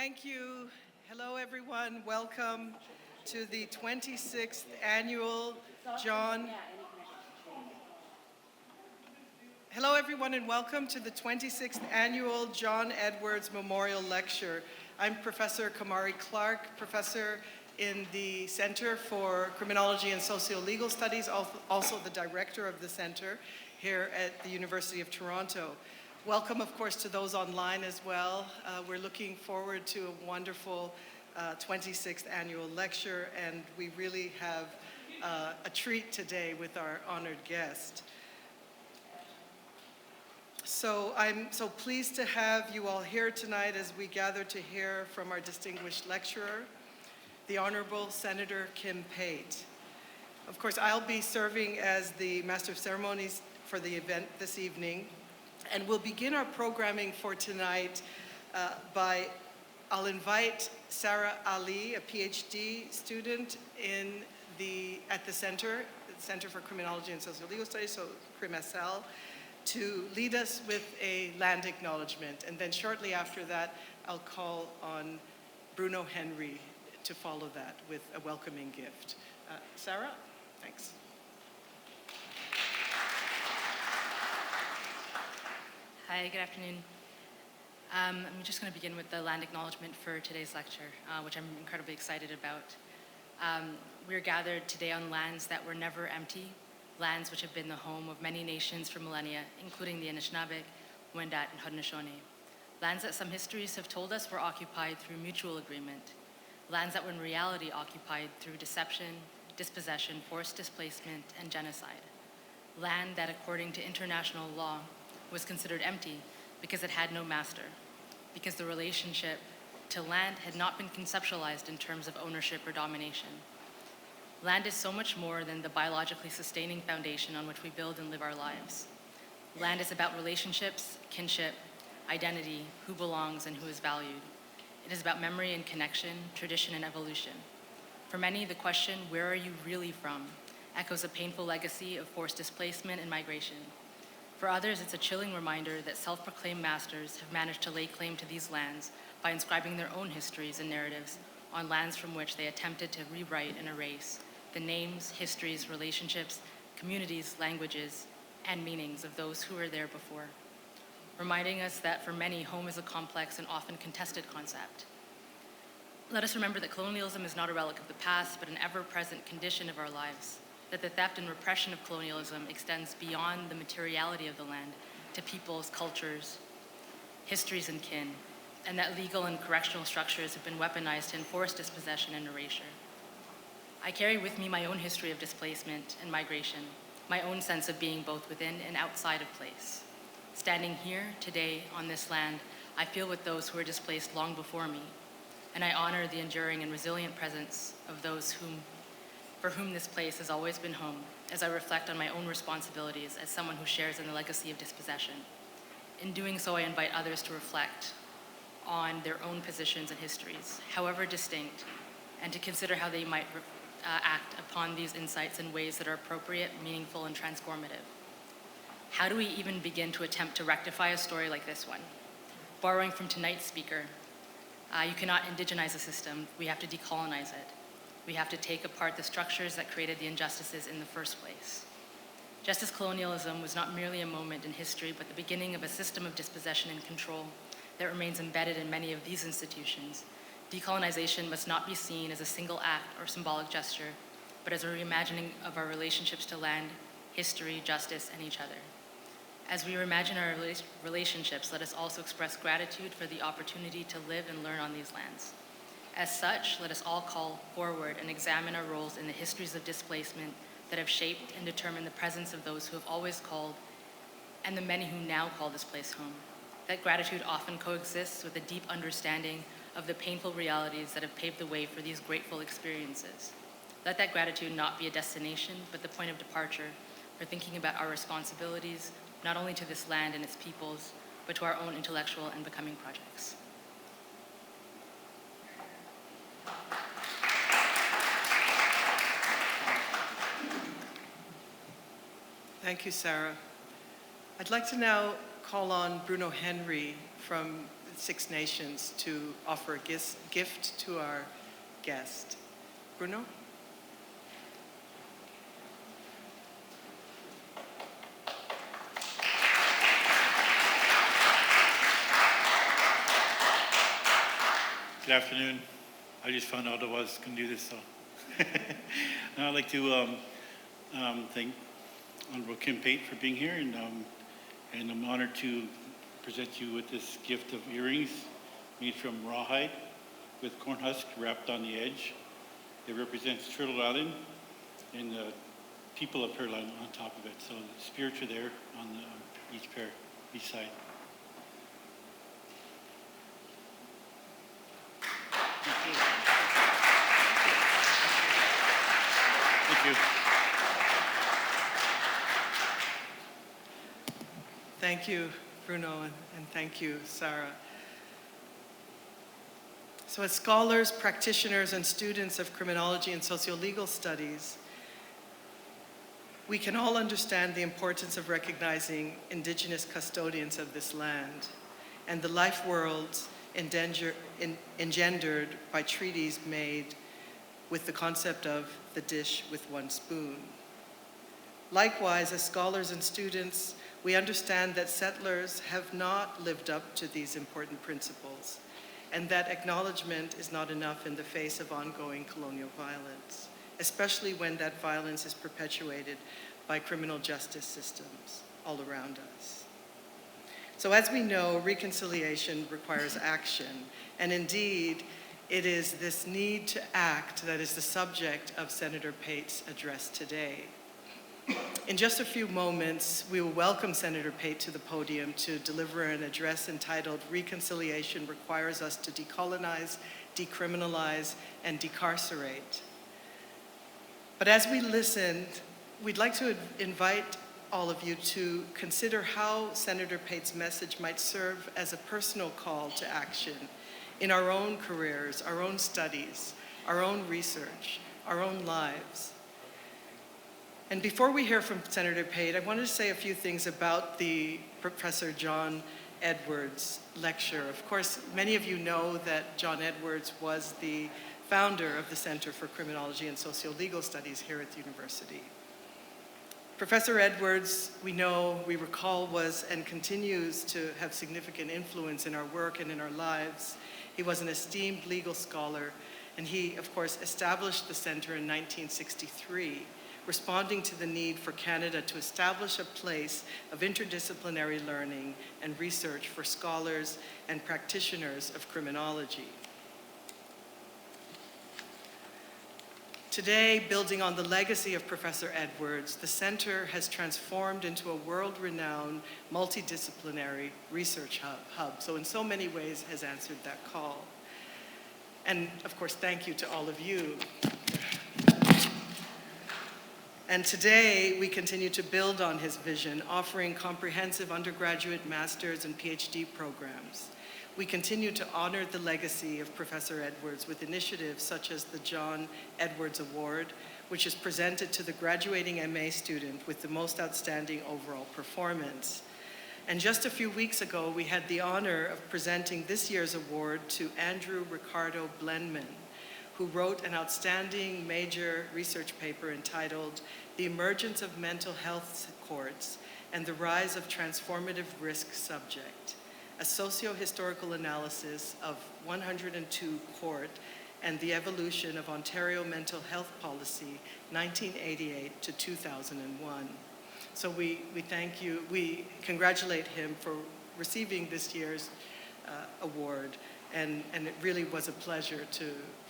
Thank you. Hello, everyone. Welcome to the 26th annual John. Hello, everyone, and welcome to the 26th annual John Edwards Memorial Lecture. I'm Professor Kamari Clarke, professor in the Center for Criminology and Socio-Legal Studies, also the director of the center here at the University of Toronto. Welcome, of course, to those online as well. We're looking forward to a wonderful 26th annual lecture, and we really have a treat today with our honored guest. So I'm so pleased to have you all here tonight as we gather to hear from our distinguished lecturer, the Honourable Senator Kim Pate. Of course, I'll be serving as the Master of Ceremonies for the event this evening, and we'll begin our programming for tonight I'll invite Sara Ali, a PhD student at the Center for Criminology and Socio-Legal Studies, so CrimSL, to lead us with a Land Acknowledgement. And then shortly after that, I'll call on Bruno Henry to follow that with a welcoming gift. Sara, thanks. Hi, good afternoon. I'm just going to begin with the land acknowledgement for today's lecture, which I'm incredibly excited about. We're gathered today on lands that were never empty, lands which have been the home of many nations for millennia, including the Anishinaabe, Wendat, and Haudenosaunee. Lands that some histories have told us were occupied through mutual agreement. Lands that were in reality occupied through deception, dispossession, forced displacement, and genocide. Land that, according to international law, was considered empty because it had no master, because the relationship to land had not been conceptualized in terms of ownership or domination. Land is so much more than the biologically sustaining foundation on which we build and live our lives. Land is about relationships, kinship, identity, who belongs and who is valued. It is about memory and connection, tradition and evolution. For many, the question, where are you really from, echoes a painful legacy of forced displacement and migration. For others, it's a chilling reminder that self-proclaimed masters have managed to lay claim to these lands by inscribing their own histories and narratives on lands from which they attempted to rewrite and erase the names, histories, relationships, communities, languages, and meanings of those who were there before, reminding us that for many, home is a complex and often contested concept. Let us remember that colonialism is not a relic of the past, but an ever-present condition of our lives, that the theft and repression of colonialism extends beyond the materiality of the land to peoples, cultures, histories, and kin, and that legal and correctional structures have been weaponized to enforce dispossession and erasure. I carry with me my own history of displacement and migration, my own sense of being both within and outside of place. Standing here today on this land, I feel with those who were displaced long before me, and I honor the enduring and resilient presence of those for whom this place has always been home, as I reflect on my own responsibilities as someone who shares in the legacy of dispossession. In doing so, I invite others to reflect on their own positions and histories, however distinct, and to consider how they might act upon these insights in ways that are appropriate, meaningful, and transformative. How do we even begin to attempt to rectify a story like this one? Borrowing from tonight's speaker, you cannot indigenize a system, we have to decolonize it. We have to take apart the structures that created the injustices in the first place. Just as colonialism was not merely a moment in history, but the beginning of a system of dispossession and control that remains embedded in many of these institutions, decolonization must not be seen as a single act or symbolic gesture, but as a reimagining of our relationships to land, history, justice, and each other. As we reimagine our relationships, let us also express gratitude for the opportunity to live and learn on these lands. As such, let us all call forward and examine our roles in the histories of displacement that have shaped and determined the presence of those who have always called and the many who now call this place home. That gratitude often coexists with a deep understanding of the painful realities that have paved the way for these grateful experiences. Let that gratitude not be a destination, but the point of departure for thinking about our responsibilities, not only to this land and its peoples, but to our own intellectual and becoming projects. Thank you, Sara. I'd like to now call on Bruno Henry from Six Nations to offer a gift to our guest. Bruno? Good afternoon. I just found out I was going to do this, so. I'd like to thank Honourable Kim Pate for being here, and I'm honored to present you with this gift of earrings made from rawhide with corn husk wrapped on the edge. It represents Turtle Island and the people of Turtle Island on top of it. So the spirits are there on each pair, each side. Thank you. Thank you, Bruno, and thank you, Sara. So as scholars, practitioners, and students of criminology and socio-legal studies, we can all understand the importance of recognizing Indigenous custodians of this land and the life worlds engendered by treaties made with the concept of the dish with one spoon. Likewise, as scholars and students, we understand that settlers have not lived up to these important principles, and that acknowledgement is not enough in the face of ongoing colonial violence, especially when that violence is perpetuated by criminal justice systems all around us. So as we know, reconciliation requires action, and indeed, it is this need to act that is the subject of Senator Pate's address today. In just a few moments, we will welcome Senator Pate to the podium to deliver an address entitled "Reconciliation Requires Us to Decolonize, Decriminalize, and Decarcerate." But as we listen, we'd like to invite all of you to consider how Senator Pate's message might serve as a personal call to action in our own careers, our own studies, our own research, our own lives. And before we hear from Senator Pate, I wanted to say a few things about the Professor John Edwards lecture. Of course, many of you know that John Edwards was the founder of the Center for Criminology and Socio-Legal Studies here at the university. Professor Edwards, we recall, was and continues to have significant influence in our work and in our lives. He was an esteemed legal scholar, and he, of course, established the center in 1963, responding to the need for Canada to establish a place of interdisciplinary learning and research for scholars and practitioners of criminology. Today, building on the legacy of Professor Edwards, the center has transformed into a world-renowned, multidisciplinary research hub. So in so many ways has answered that call. And of course, thank you to all of you. And today, we continue to build on his vision, offering comprehensive undergraduate, master's, and PhD programs. We continue to honor the legacy of Professor Edwards with initiatives such as the John Edwards Award, which is presented to the graduating MA student with the most outstanding overall performance. And just a few weeks ago, we had the honor of presenting this year's award to Andrew Ricardo Blenman, who wrote an outstanding major research paper entitled "The Emergence of Mental Health Courts and the Rise of Transformative Risk Subject, a socio-historical analysis of 102 court and the evolution of Ontario mental health policy, 1988 to 2001. So we thank you, we congratulate him for receiving this year's award. And it really was a pleasure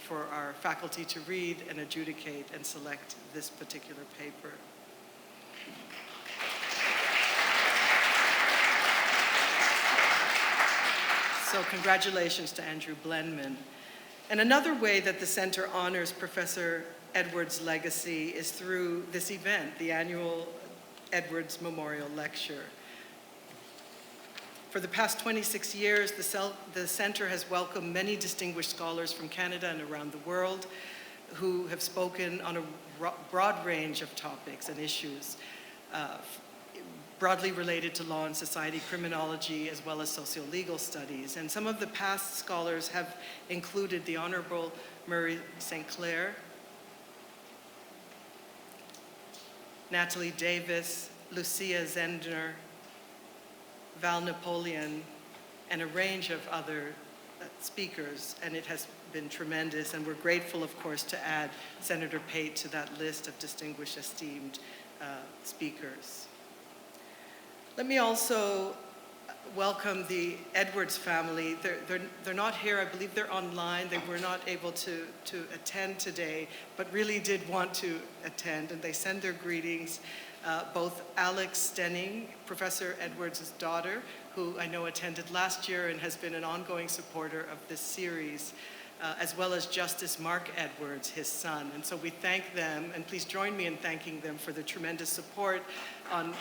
for our faculty to read and adjudicate and select this particular paper. So congratulations to Andrew Blenman. And another way that the center honors Professor Edwards' legacy is through this event, the annual Edwards Memorial Lecture. For the past 26 years, the center has welcomed many distinguished scholars from Canada and around the world who have spoken on a broad range of topics and issues, broadly related to law and society, criminology, as well as socio-legal studies. And some of the past scholars have included the Honourable Murray St. Clair, Natalie Davis, Lucia Zendner, Val Napoleon, and a range of other speakers, and it has been tremendous, and we're grateful, of course, to add Senator Pate to that list of distinguished, esteemed speakers. Let me also welcome the Edwards family. They're not here. I believe they're online. They were not able to attend today, but really did want to attend, and they send their greetings. Both Alex Stenning, Professor Edwards' daughter, who I know attended last year and has been an ongoing supporter of this series, as well as Justice Mark Edwards, his son. And so we thank them, and please join me in thanking them for the tremendous support on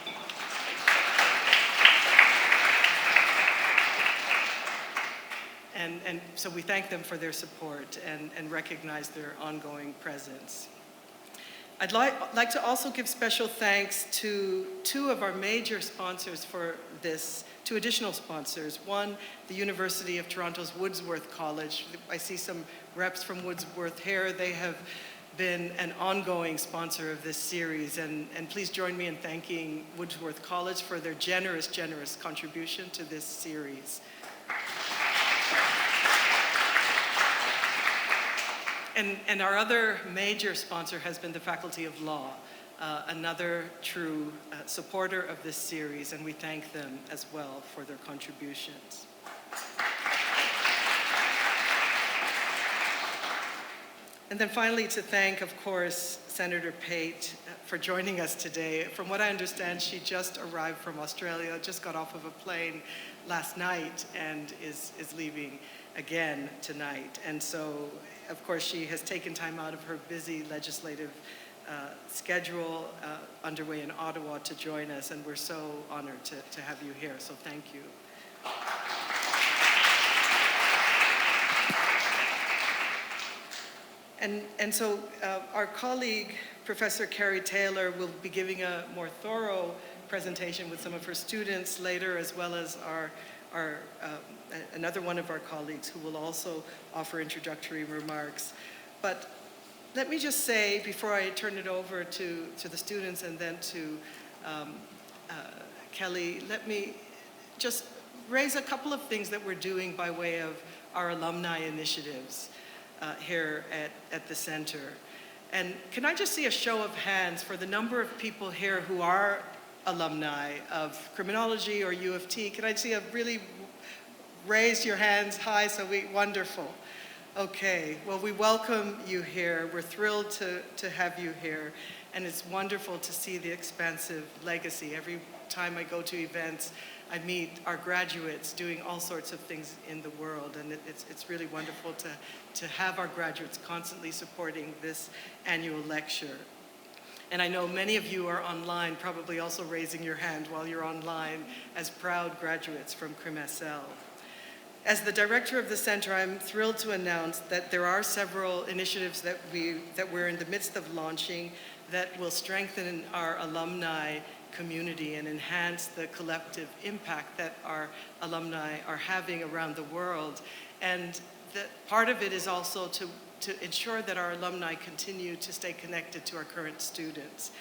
And so we thank them for their support and recognize their ongoing presence. I'd like to also give special thanks to two of our major sponsors for this, two additional sponsors. One, the University of Toronto's Woodsworth College. I see some reps from Woodsworth here. They have been an ongoing sponsor of this series, and please join me in thanking Woodsworth College for their generous contribution to this series. And our other major sponsor has been the Faculty of Law, another true supporter of this series, and we thank them as well for their contributions. And then finally, to thank, of course, Senator Pate for joining us today. From what I understand, she just arrived from Australia, just got off of a plane last night and is leaving again tonight. And so, of course, she has taken time out of her busy legislative schedule underway in Ottawa to join us, and we're so honored to have you here, so thank you. And so our colleague, Professor Kerry Taylor, will be giving a more thorough presentation with some of her students later, as well as another one of our colleagues who will also offer introductory remarks. But let me just say, before I turn it over to the students and then to Kelly, let me just raise a couple of things that we're doing by way of our alumni initiatives here at the center. And can I just see a show of hands for the number of people here who are alumni of criminology or U of T? Can I see a really raise your hands high? Wonderful. Okay, well, we welcome you here. We're thrilled to have you here. And it's wonderful to see the expansive legacy. Every time I go to events, I meet our graduates doing all sorts of things in the world. And it's really wonderful to have our graduates constantly supporting this annual lecture. And I know many of you are online, probably also raising your hand while you're online as proud graduates from CrimSL. As the director of the center, I'm thrilled to announce that there are several initiatives that we're in the midst of launching that will strengthen our alumni community and enhance the collective impact that our alumni are having around the world. And part of it is also to ensure that our alumni continue to stay connected to our current students.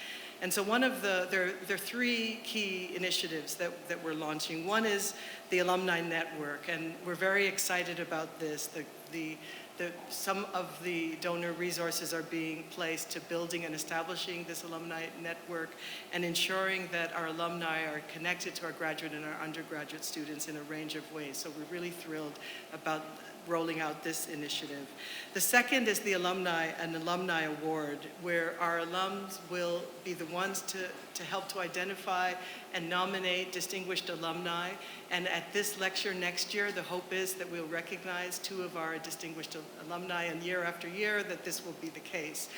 And so there are three key initiatives that we're launching. One is the Alumni Network, and we're very excited about this. Some of the donor resources are being placed to building and establishing this alumni network and ensuring that our alumni are connected to our graduate and our undergraduate students in a range of ways. So we're really thrilled about rolling out this initiative. The second is the Alumni Award, where our alums will be the ones to help to identify and nominate distinguished alumni. And at this lecture next year, the hope is that we'll recognize two of our distinguished alumni, and year after year that this will be the case.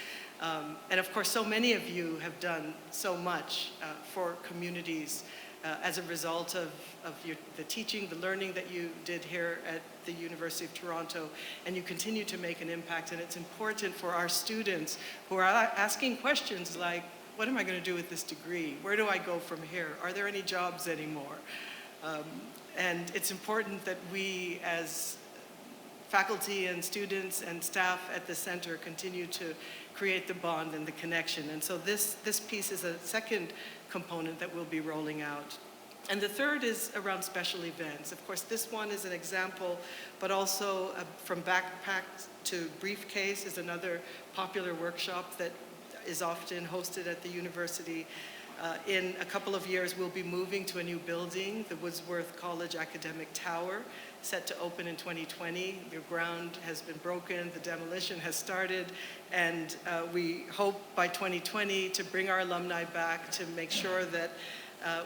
And of course, so many of you have done so much for communities as a result of the teaching, the learning that you did here at the University of Toronto, and you continue to make an impact. And it's important for our students who are asking questions like, what am I going to do with this degree? Where do I go from here? Are there any jobs anymore? And it's important that we as faculty and students and staff at the center continue to create the bond and the connection. And so this piece is a second component that we'll be rolling out. And the third is around special events. Of course, this one is an example, but also from backpack to briefcase is another popular workshop that is often hosted at the university. In a couple of years, we'll be moving to a new building, the Wordsworth College Academic Tower, set to open in 2020. The ground has been broken, the demolition has started, and we hope by 2020 to bring our alumni back to make sure that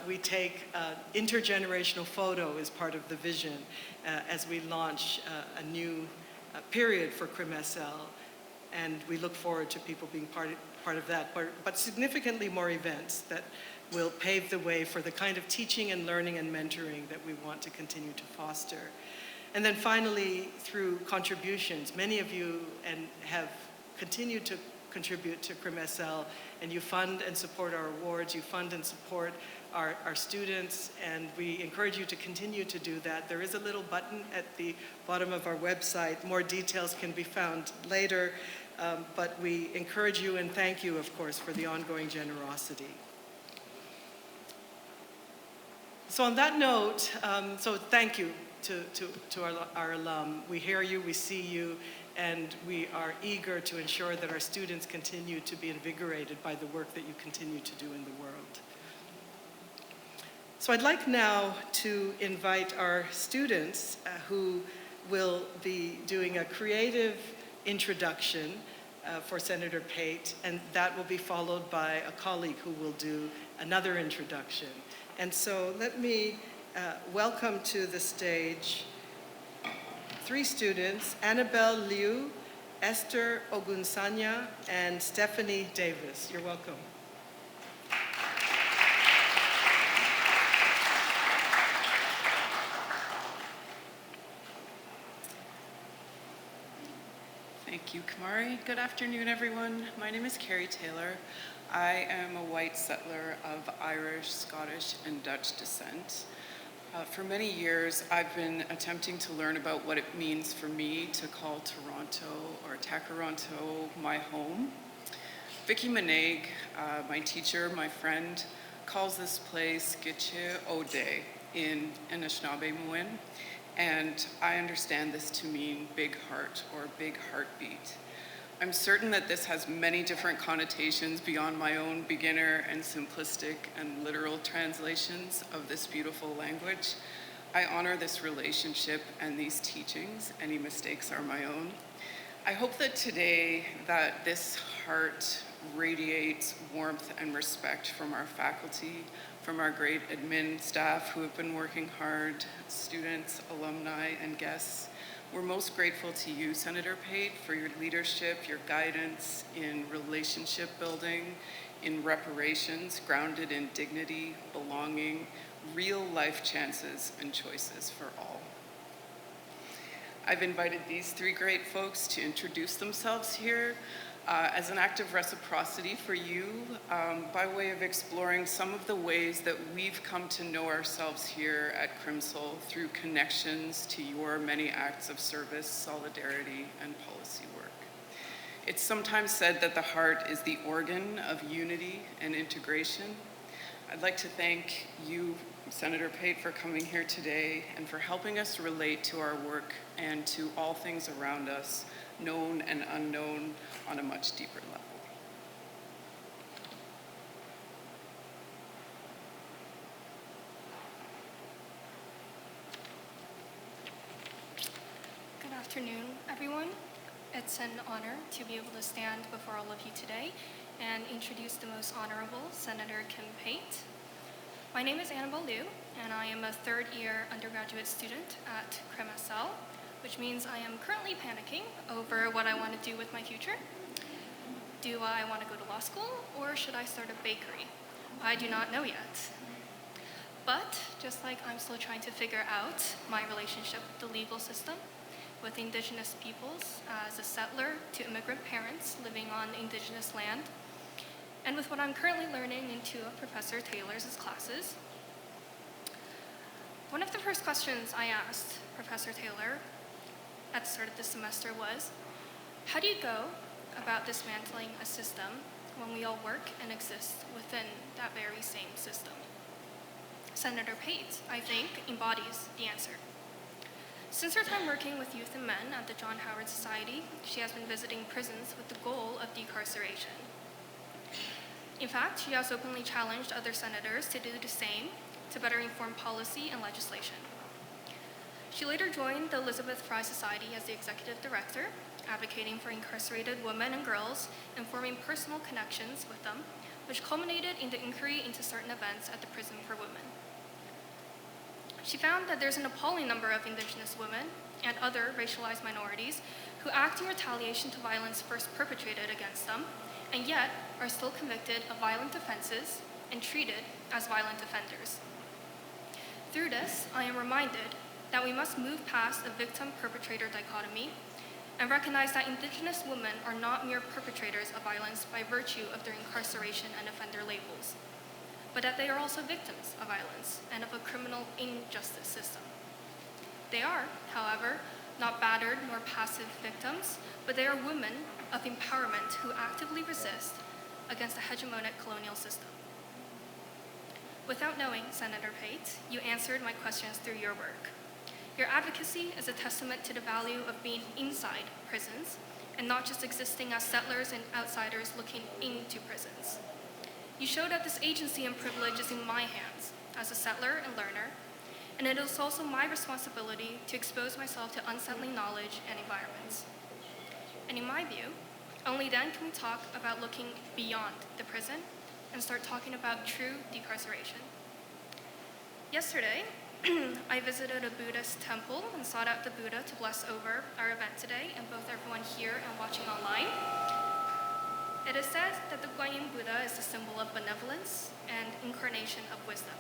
we take intergenerational photo as part of the vision as we launch a new period for CrimSL. And we look forward to people being part of that, but significantly more events that will pave the way for the kind of teaching and learning and mentoring that we want to continue to foster. And then finally, through contributions, many of you have continued to contribute to CrimSL, and you fund and support our awards, you fund and support our students, and we encourage you to continue to do that. There is a little button at the bottom of our website. More details can be found later, but we encourage you and thank you, of course, for the ongoing generosity. So on that note, so thank you to our alum. We hear you, we see you, and we are eager to ensure that our students continue to be invigorated by the work that you continue to do in the world. So I'd like now to invite our students who will be doing a creative introduction for Senator Pate, and that will be followed by a colleague who will do another introduction. And so let me welcome to the stage three students, Annabelle Liu, Esther Ogunsanya, and Stephanie Davis. You're welcome. Thank you, Kamari. Good afternoon, everyone. My name is Kerry Taylor. I am a white settler of Irish, Scottish, and Dutch descent. For many years, I've been attempting to learn about what it means for me to call Toronto or Takaronto my home. Vicky Manaig, my teacher, my friend, calls this place Gitche Ode in Anishinaabe-Muin, and I understand this to mean big heart or big heartbeat. I'm certain that this has many different connotations beyond my own beginner and simplistic and literal translations of this beautiful language. I honor this relationship and these teachings. Any mistakes are my own. I hope that today that this heart radiates warmth and respect from our faculty, from our great admin staff who have been working hard, students, alumni, and guests. We're most grateful to you, Senator Pate, for your leadership, your guidance in relationship building, in reparations, grounded in dignity, belonging, real life chances and choices for all. I've invited these three great folks to introduce themselves here as an act of reciprocity for you by way of exploring some of the ways that we've come to know ourselves here at CrimSL through connections to your many acts of service, solidarity, and policy work. It's sometimes said that the heart is the organ of unity and integration. I'd like to thank you, Senator Pate, for coming here today and for helping us relate to our work and to all things around us, known and unknown, on a much deeper level. Good afternoon, everyone. It's an honor to be able to stand before all of you today and introduce the most honorable Senator Kim Pate. My name is Annabelle Liu, and I am a third-year undergraduate student at CrimSL, which means I am currently panicking over what I want to do with my future. Do I want to go to law school, or should I start a bakery? I do not know yet. But just like I'm still trying to figure out my relationship with the legal system, with Indigenous peoples as a settler to immigrant parents living on Indigenous land, and with what I'm currently learning in two of Professor Taylor's classes. One of the first questions I asked Professor Taylor at the start of this semester was, how do you go about dismantling a system when we all work and exist within that very same system? Senator Pate, I think, embodies the answer. Since her time working with youth and men at the John Howard Society, she has been visiting prisons with the goal of decarceration. In fact, she has openly challenged other senators to do the same to better inform policy and legislation. She later joined the Elizabeth Fry Society as the executive director, advocating for incarcerated women and girls and forming personal connections with them, which culminated in the inquiry into certain events at the prison for women. She found that there's an appalling number of Indigenous women and other racialized minorities who act in retaliation to violence first perpetrated against them, and yet are still convicted of violent offenses and treated as violent offenders. Through this, I am reminded that we must move past a victim-perpetrator dichotomy and recognize that Indigenous women are not mere perpetrators of violence by virtue of their incarceration and offender labels, but that they are also victims of violence and of a criminal injustice system. They are, however, not battered nor passive victims, but they are women of empowerment who actively resist against a hegemonic colonial system. Without knowing, Senator Pate, you answered my questions through your work. Your advocacy is a testament to the value of being inside prisons and not just existing as settlers and outsiders looking into prisons. You showed that this agency and privilege is in my hands as a settler and learner, and it is also my responsibility to expose myself to unsettling knowledge and environments. And in my view, only then can we talk about looking beyond the prison and start talking about true decarceration. Yesterday, I visited a Buddhist temple and sought out the Buddha to bless over our event today and both everyone here and watching online. It is said that the Guanyin Buddha is a symbol of benevolence and incarnation of wisdom.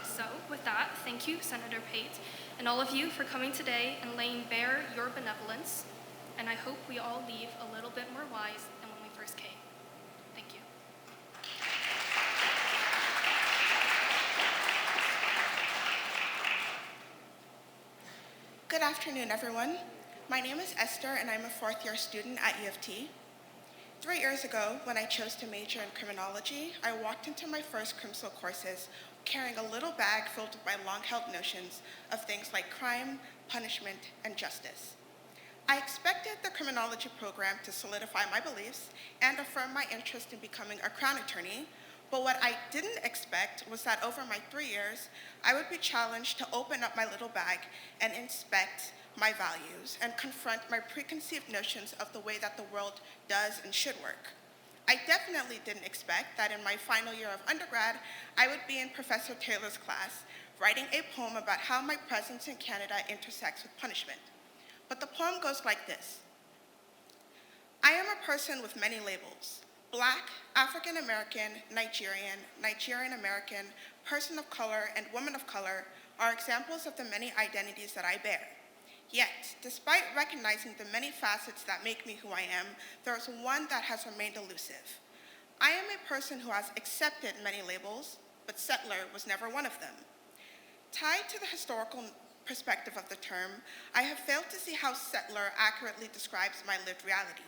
So with that, thank you, Senator Pate, and all of you for coming today and laying bare your benevolence, and I hope we all leave a little bit more wise than when we first came. Thank you. Good afternoon, everyone. My name is Esther, and I'm a fourth-year student at U of T. 3 years ago, when I chose to major in criminology, I walked into my first CrimSL courses carrying a little bag filled with my long-held notions of things like crime, punishment, and justice. I expected the criminology program to solidify my beliefs and affirm my interest in becoming a Crown attorney, but what I didn't expect was that over my 3 years, I would be challenged to open up my little bag and inspect my values and confront my preconceived notions of the way that the world does and should work. I definitely didn't expect that in my final year of undergrad, I would be in Professor Taylor's class, writing a poem about how my presence in Canada intersects with punishment. But the poem goes like this. I am a person with many labels. Black, African American, Nigerian, Nigerian American, person of color, and woman of color are examples of the many identities that I bear. Yet, despite recognizing the many facets that make me who I am, there is one that has remained elusive. I am a person who has accepted many labels, but settler was never one of them. Tied to the historical perspective of the term, I have failed to see how settler accurately describes my lived reality.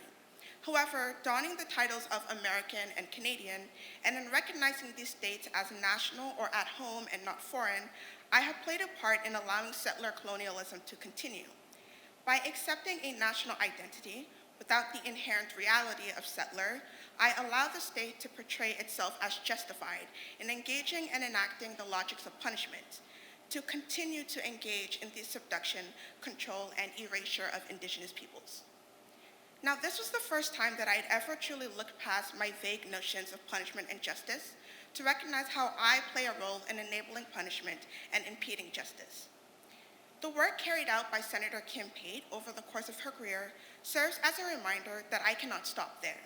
However, donning the titles of American and Canadian, and in recognizing these states as national or at home and not foreign, I have played a part in allowing settler colonialism to continue. By accepting a national identity without the inherent reality of settler, I allow the state to portray itself as justified in engaging and enacting the logics of punishment, to continue to engage in the subduction, control, and erasure of Indigenous peoples. Now, this was the first time that I'd ever truly looked past my vague notions of punishment and justice to recognize how I play a role in enabling punishment and impeding justice. The work carried out by Senator Kim Pate over the course of her career serves as a reminder that I cannot stop there.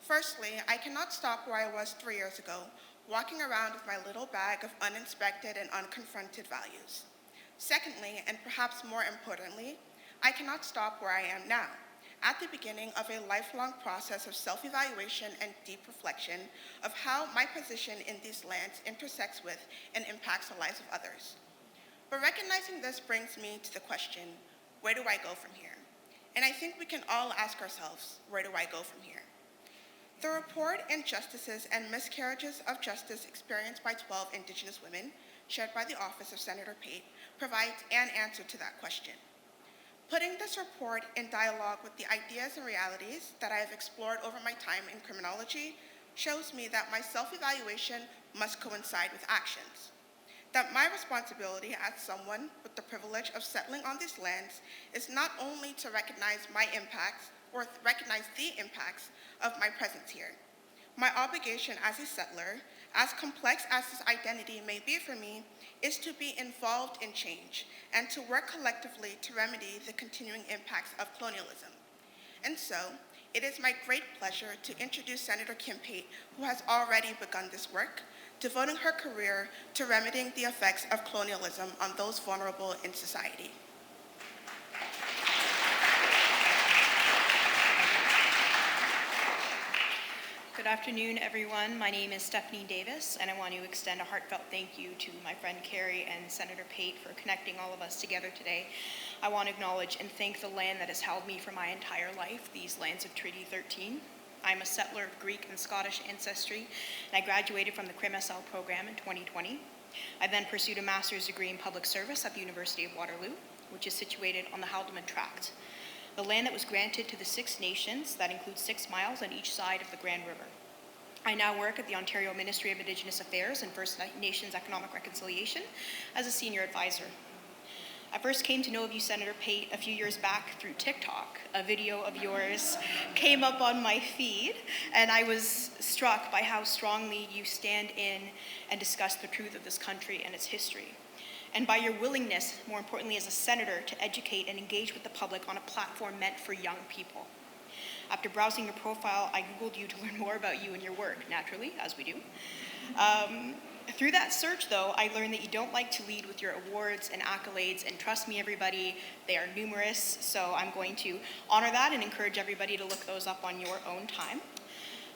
Firstly, I cannot stop where I was 3 years ago, walking around with my little bag of uninspected and unconfronted values. Secondly, and perhaps more importantly, I cannot stop where I am now, at the beginning of a lifelong process of self-evaluation and deep reflection of how my position in these lands intersects with and impacts the lives of others. But recognizing this brings me to the question, where do I go from here? And I think we can all ask ourselves, where do I go from here? The report, Injustices and Miscarriages of Justice Experienced by 12 Indigenous Women, shared by the Office of Senator Pate, provides an answer to that question. Putting this report in dialogue with the ideas and realities that I have explored over my time in criminology shows me that my self-evaluation must coincide with actions. That my responsibility as someone with the privilege of settling on these lands is not only to recognize my impacts or recognize the impacts of my presence here. My obligation as a settler, as complex as this identity may be for me, is to be involved in change and to work collectively to remedy the continuing impacts of colonialism. And so, it is my great pleasure to introduce Senator Kim Pate, who has already begun this work, devoting her career to remedying the effects of colonialism on those vulnerable in society. Good afternoon, everyone. My name is Stephanie Davis, and I want to extend a heartfelt thank you to my friend Kerry and Senator Pate for connecting all of us together today. I want to acknowledge and thank the land that has held me for my entire life, these lands of Treaty 13. I'm a settler of Greek and Scottish ancestry, and I graduated from the CrimSL program in 2020. I then pursued a master's degree in public service at the University of Waterloo, which is situated on the Haldimand Tract, the land that was granted to the Six Nations that includes 6 miles on each side of the Grand River. I now work at the Ontario Ministry of Indigenous Affairs and First Nations Economic Reconciliation as a senior advisor. I first came to know of you, Senator Pate, a few years back through TikTok. A video of yours came up on my feed, and I was struck by how strongly you stand in and discuss the truth of this country and its history, and by your willingness, more importantly as a senator, to educate and engage with the public on a platform meant for young people. After browsing your profile, I Googled you to learn more about you and your work, naturally, as we do. Through that search, though, I learned that you don't like to lead with your awards and accolades, and trust me, everybody, they are numerous, so I'm going to honor that and encourage everybody to look those up on your own time.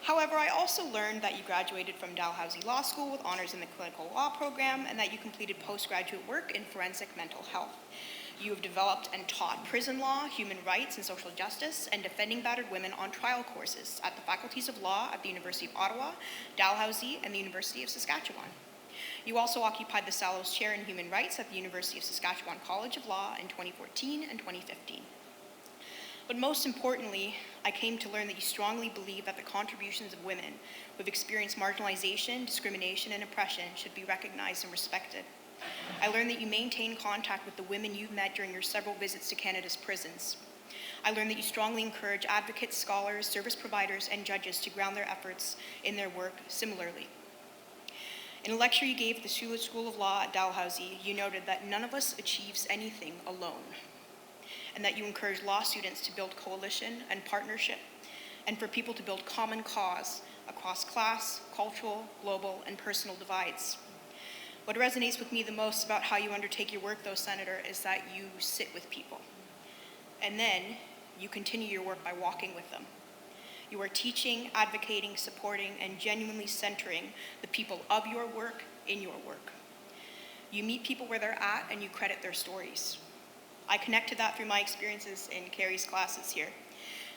However, I also learned that you graduated from Dalhousie Law School with honors in the clinical law program and that you completed postgraduate work in forensic mental health. You have developed and taught prison law, human rights and social justice, and defending battered women on trial courses at the faculties of law at the University of Ottawa, Dalhousie, and the University of Saskatchewan. You also occupied the Sallows Chair in Human Rights at the University of Saskatchewan College of Law in 2014 and 2015. But most importantly, I came to learn that you strongly believe that the contributions of women who have experienced marginalization, discrimination, and oppression should be recognized and respected. I learned that you maintain contact with the women you've met during your several visits to Canada's prisons. I learned that you strongly encourage advocates, scholars, service providers, and judges to ground their efforts in their work similarly. In a lecture you gave at the Schulich School of Law at Dalhousie, you noted that none of us achieves anything alone, and that you encourage law students to build coalition and partnership, and for people to build common cause across class, cultural, global, and personal divides. What resonates with me the most about how you undertake your work, though, Senator, is that you sit with people, and then you continue your work by walking with them. You are teaching, advocating, supporting, and genuinely centering the people of your work in your work. You meet people where they're at and you credit their stories. I connect to that through my experiences in Kerry's classes here,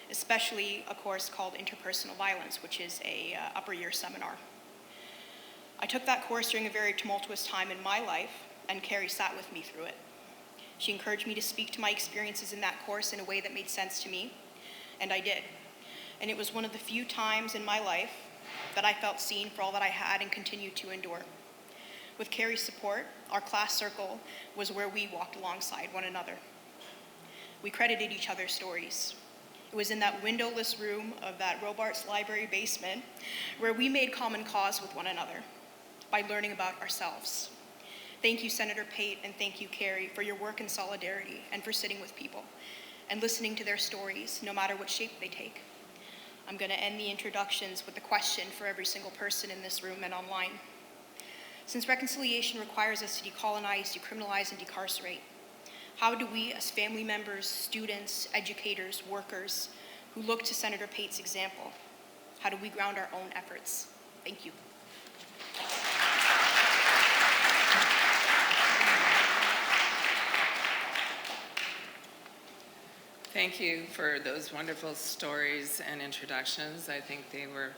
especially a course called Interpersonal Violence, which is a upper year seminar. I took that course during a very tumultuous time in my life, and Kerry sat with me through it. She encouraged me to speak to my experiences in that course in a way that made sense to me, and I did. And it was one of the few times in my life that I felt seen for all that I had and continued to endure. With Kerry's support, our class circle was where we walked alongside one another. We credited each other's stories. It was in that windowless room of that Robarts Library basement where we made common cause with one another by learning about ourselves. Thank you, Senator Pate, and thank you, Kerry, for your work in solidarity and for sitting with people and listening to their stories, no matter what shape they take. I'm going to end the introductions with a question for every single person in this room and online. Since reconciliation requires us to decolonize, decriminalize, and decarcerate, How do we, as family members, students, educators, workers, who look to Senator Pate's example, how do we ground our own efforts? Thank you. Thank you for those wonderful stories and introductions. I think they were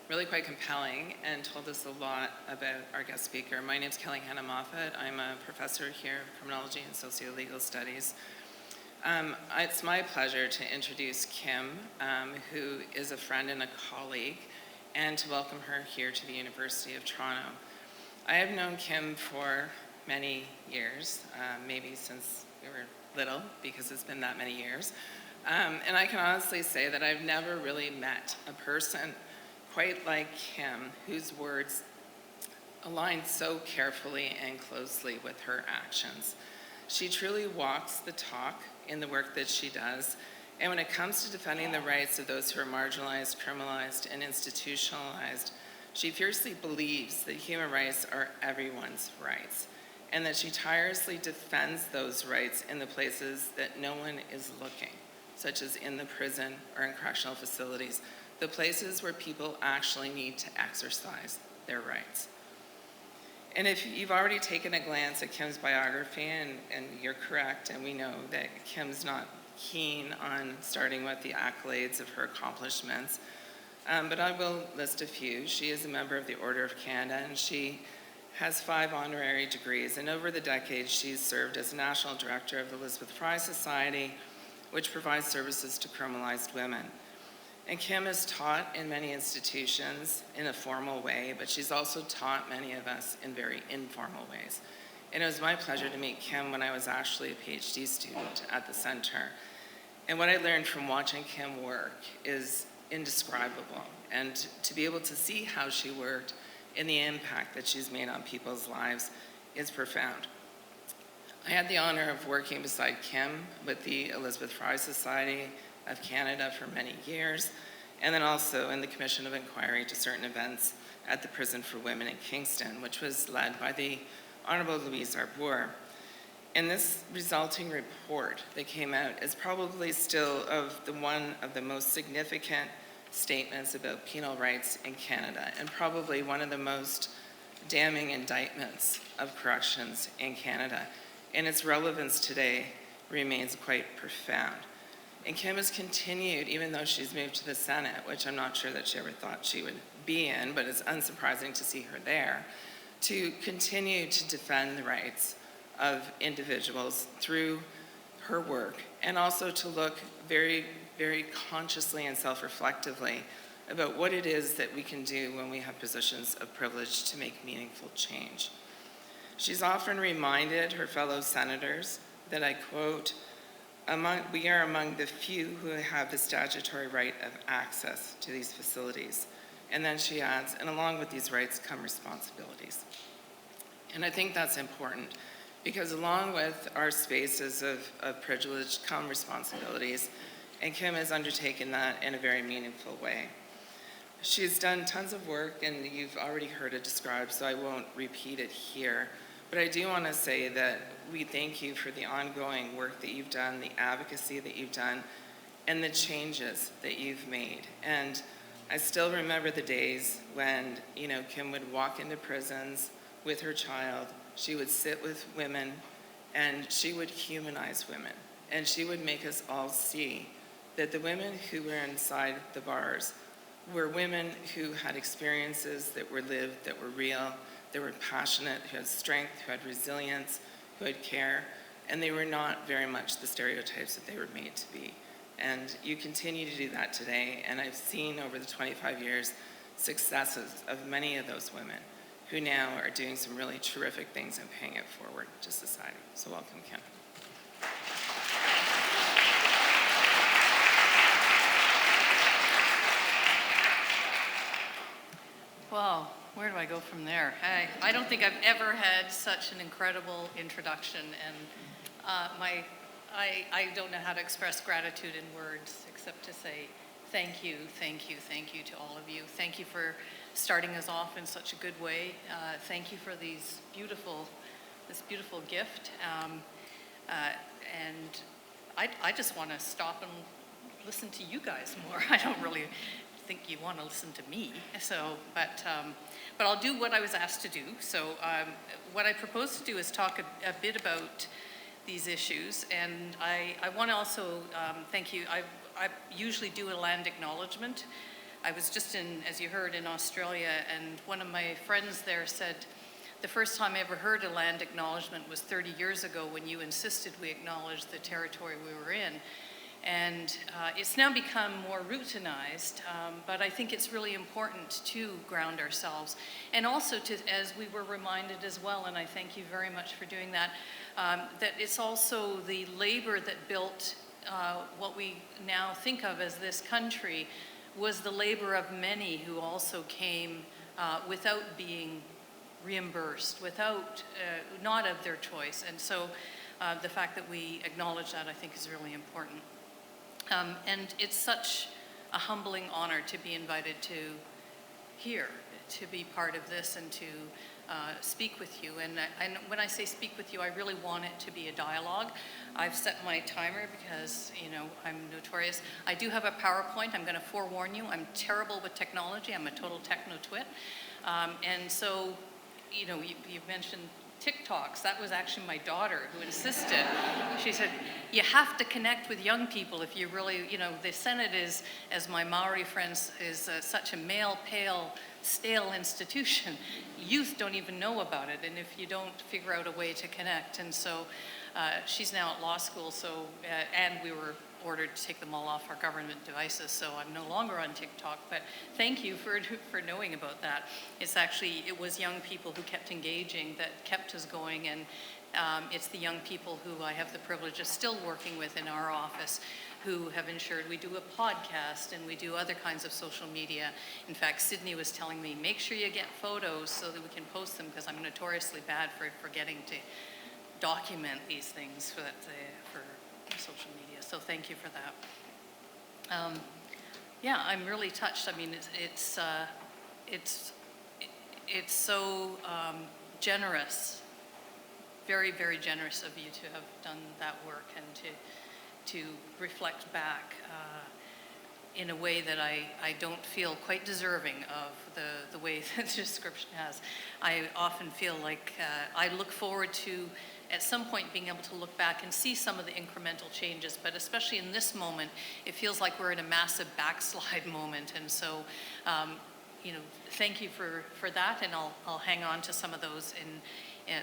really quite compelling and told us a lot about our guest speaker. My name is Kelly Hannah-Moffatt. I'm a professor here of criminology and socio-legal studies. It's my pleasure to introduce Kim, who is a friend and a colleague, and to welcome her here to the University of Toronto. I have known Kim for many years, maybe since we were little, because it's been that many years. And I can honestly say that I've never really met a person quite like Kim, whose words align so carefully and closely with her actions. She truly walks the talk in the work that she does, and when it comes to defending the rights of those who are marginalized, criminalized, and institutionalized, she fiercely believes that human rights are everyone's rights, and that she tirelessly defends those rights in the places that no one is looking, such as in the prison or in correctional facilities, the places where people actually need to exercise their rights. And if you've already taken a glance at Kim's biography, and you're correct, and we know that Kim's not keen on starting with the accolades of her accomplishments, but I will list a few. She is a member of the Order of Canada, and she has 5 honorary degrees, and over the decades she's served as National Director of the Elizabeth Fry Society, which provides services to criminalized women. And Kim has taught in many institutions in a formal way, but she's also taught many of us in very informal ways. And it was my pleasure to meet Kim when I was actually a PhD student at the center. And what I learned from watching Kim work is indescribable. And to be able to see how she worked and the impact that she's made on people's lives is profound. I had the honor of working beside Kim with the Elizabeth Fry Society of Canada for many years, and then also in the Commission of Inquiry to certain events at the Prison for Women in Kingston, which was led by the Honourable Louise Arbour. And this resulting report that came out is probably still one of the most significant statements about penal rights in Canada, and probably one of the most damning indictments of corrections in Canada. And its relevance today remains quite profound. And Kim has continued, even though she's moved to the Senate, which I'm not sure that she ever thought she would be in, but it's unsurprising to see her there, to continue to defend the rights of individuals through her work, and also to look very, very consciously and self-reflectively about what it is that we can do when we have positions of privilege to make meaningful change. She's often reminded her fellow senators that, I quote, "We are among the few who have the statutory right of access to these facilities." And then she adds, "and along with these rights come responsibilities." And I think that's important, because along with our spaces of privilege come responsibilities, and Kim has undertaken that in a very meaningful way. She's done tons of work, and you've already heard it described, so I won't repeat it here. But I do want to say that we thank you for the ongoing work that you've done, the advocacy that you've done, and the changes that you've made. And I still remember the days when, Kim would walk into prisons with her child. She would sit with women, and she would humanize women. And she would make us all see that the women who were inside the bars were women who had experiences that were lived, that were real, that were passionate, who had strength, who had resilience, who had care, and they were not very much the stereotypes that they were made to be. And you continue to do that today, and I've seen over the 25 years successes of many of those women who now are doing some really terrific things and paying it forward to society. So welcome, Kim. Well, where do I go from there? I don't think I've ever had such an incredible introduction, and I don't know how to express gratitude in words except to say thank you, thank you, thank you to all of you. Thank you for starting us off in such a good way. Thank you for this beautiful gift. and I just want to stop and listen to you guys more. I don't really think you want to listen to me. So, but I'll do what I was asked to do. So what I propose to do is talk a bit about these issues, and I want to also thank you. I usually do a land acknowledgement. I was just in, as you heard, in Australia, and one of my friends there said, the first time I ever heard a land acknowledgement was 30 years ago when you insisted we acknowledge the territory we were in. And it's now become more routinized, but I think it's really important to ground ourselves. And also to, as we were reminded as well, and I thank you very much for doing that, that it's also the labor that built what we now think of as this country was the labor of many who also came without being reimbursed, without, not of their choice. And so the fact that we acknowledge that, I think, is really important. And it's such a humbling honor to be invited to here, to be part of this and to speak with you. And when I say speak with you, I really want it to be a dialogue. I've set my timer because, you know, I'm notorious. I do have a PowerPoint. I'm going to forewarn you. I'm terrible with technology. I'm a total techno-twit. And so, you know, you mentioned TikToks. That was actually my daughter who insisted. She said, you have to connect with young people if you really, you know, the Senate is, as my Maori friends, is such a male, pale, stale institution. Youth don't even know about it, and if you don't figure out a way to connect. And so she's now at law school, so, and we were ordered to take them all off our government devices, so I'm no longer on TikTok, but thank you for knowing about that. It's actually, it was young people who kept engaging that kept us going, and it's the young people who I have the privilege of still working with in our office who have ensured we do a podcast and we do other kinds of social media. In fact, Sydney was telling me, make sure you get photos so that we can post them, because I'm notoriously bad for forgetting to document these things for social media. So thank you for that. Yeah, I'm really touched. I mean, it's so generous, very, very generous of you to have done that work and to reflect back in a way that I don't feel quite deserving of the way that the description has. I often feel like I look forward to at some point being able to look back and see some of the incremental changes, but especially in this moment, it feels like we're in a massive backslide moment. And so, you know, thank you for that, and I'll hang on to some of those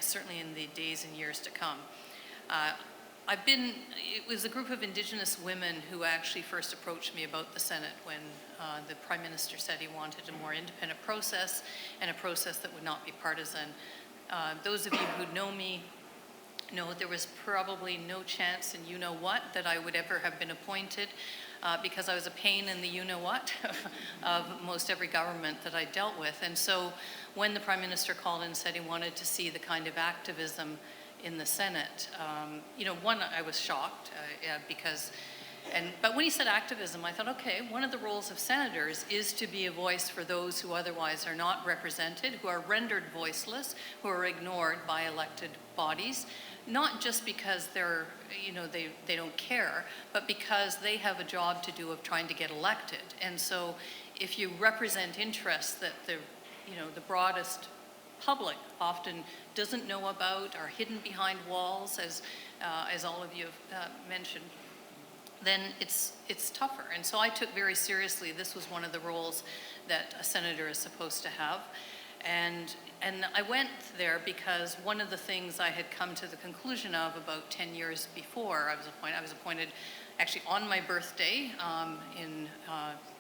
certainly in the days and years to come. It was a group of Indigenous women who actually first approached me about the Senate when the Prime Minister said he wanted a more independent process and a process that would not be partisan. Those of you who know me know there was probably no chance in you-know-what that I would ever have been appointed because I was a pain in the you-know-what of most every government that I dealt with. And so when the Prime Minister called and said he wanted to see the kind of activism in the Senate, you know, one, I was shocked but when he said activism, I thought, okay, one of the roles of senators is to be a voice for those who otherwise are not represented, who are rendered voiceless, who are ignored by elected bodies, not just because they're, you know, they don't care, but because they have a job to do of trying to get elected. And so if you represent interests that the broadest public often doesn't know about, are hidden behind walls, as all of you have mentioned, then it's tougher. And so I took very seriously, this was one of the roles that a senator is supposed to have. And I went there because one of the things I had come to the conclusion of about 10 years before I was appointed actually on my birthday, in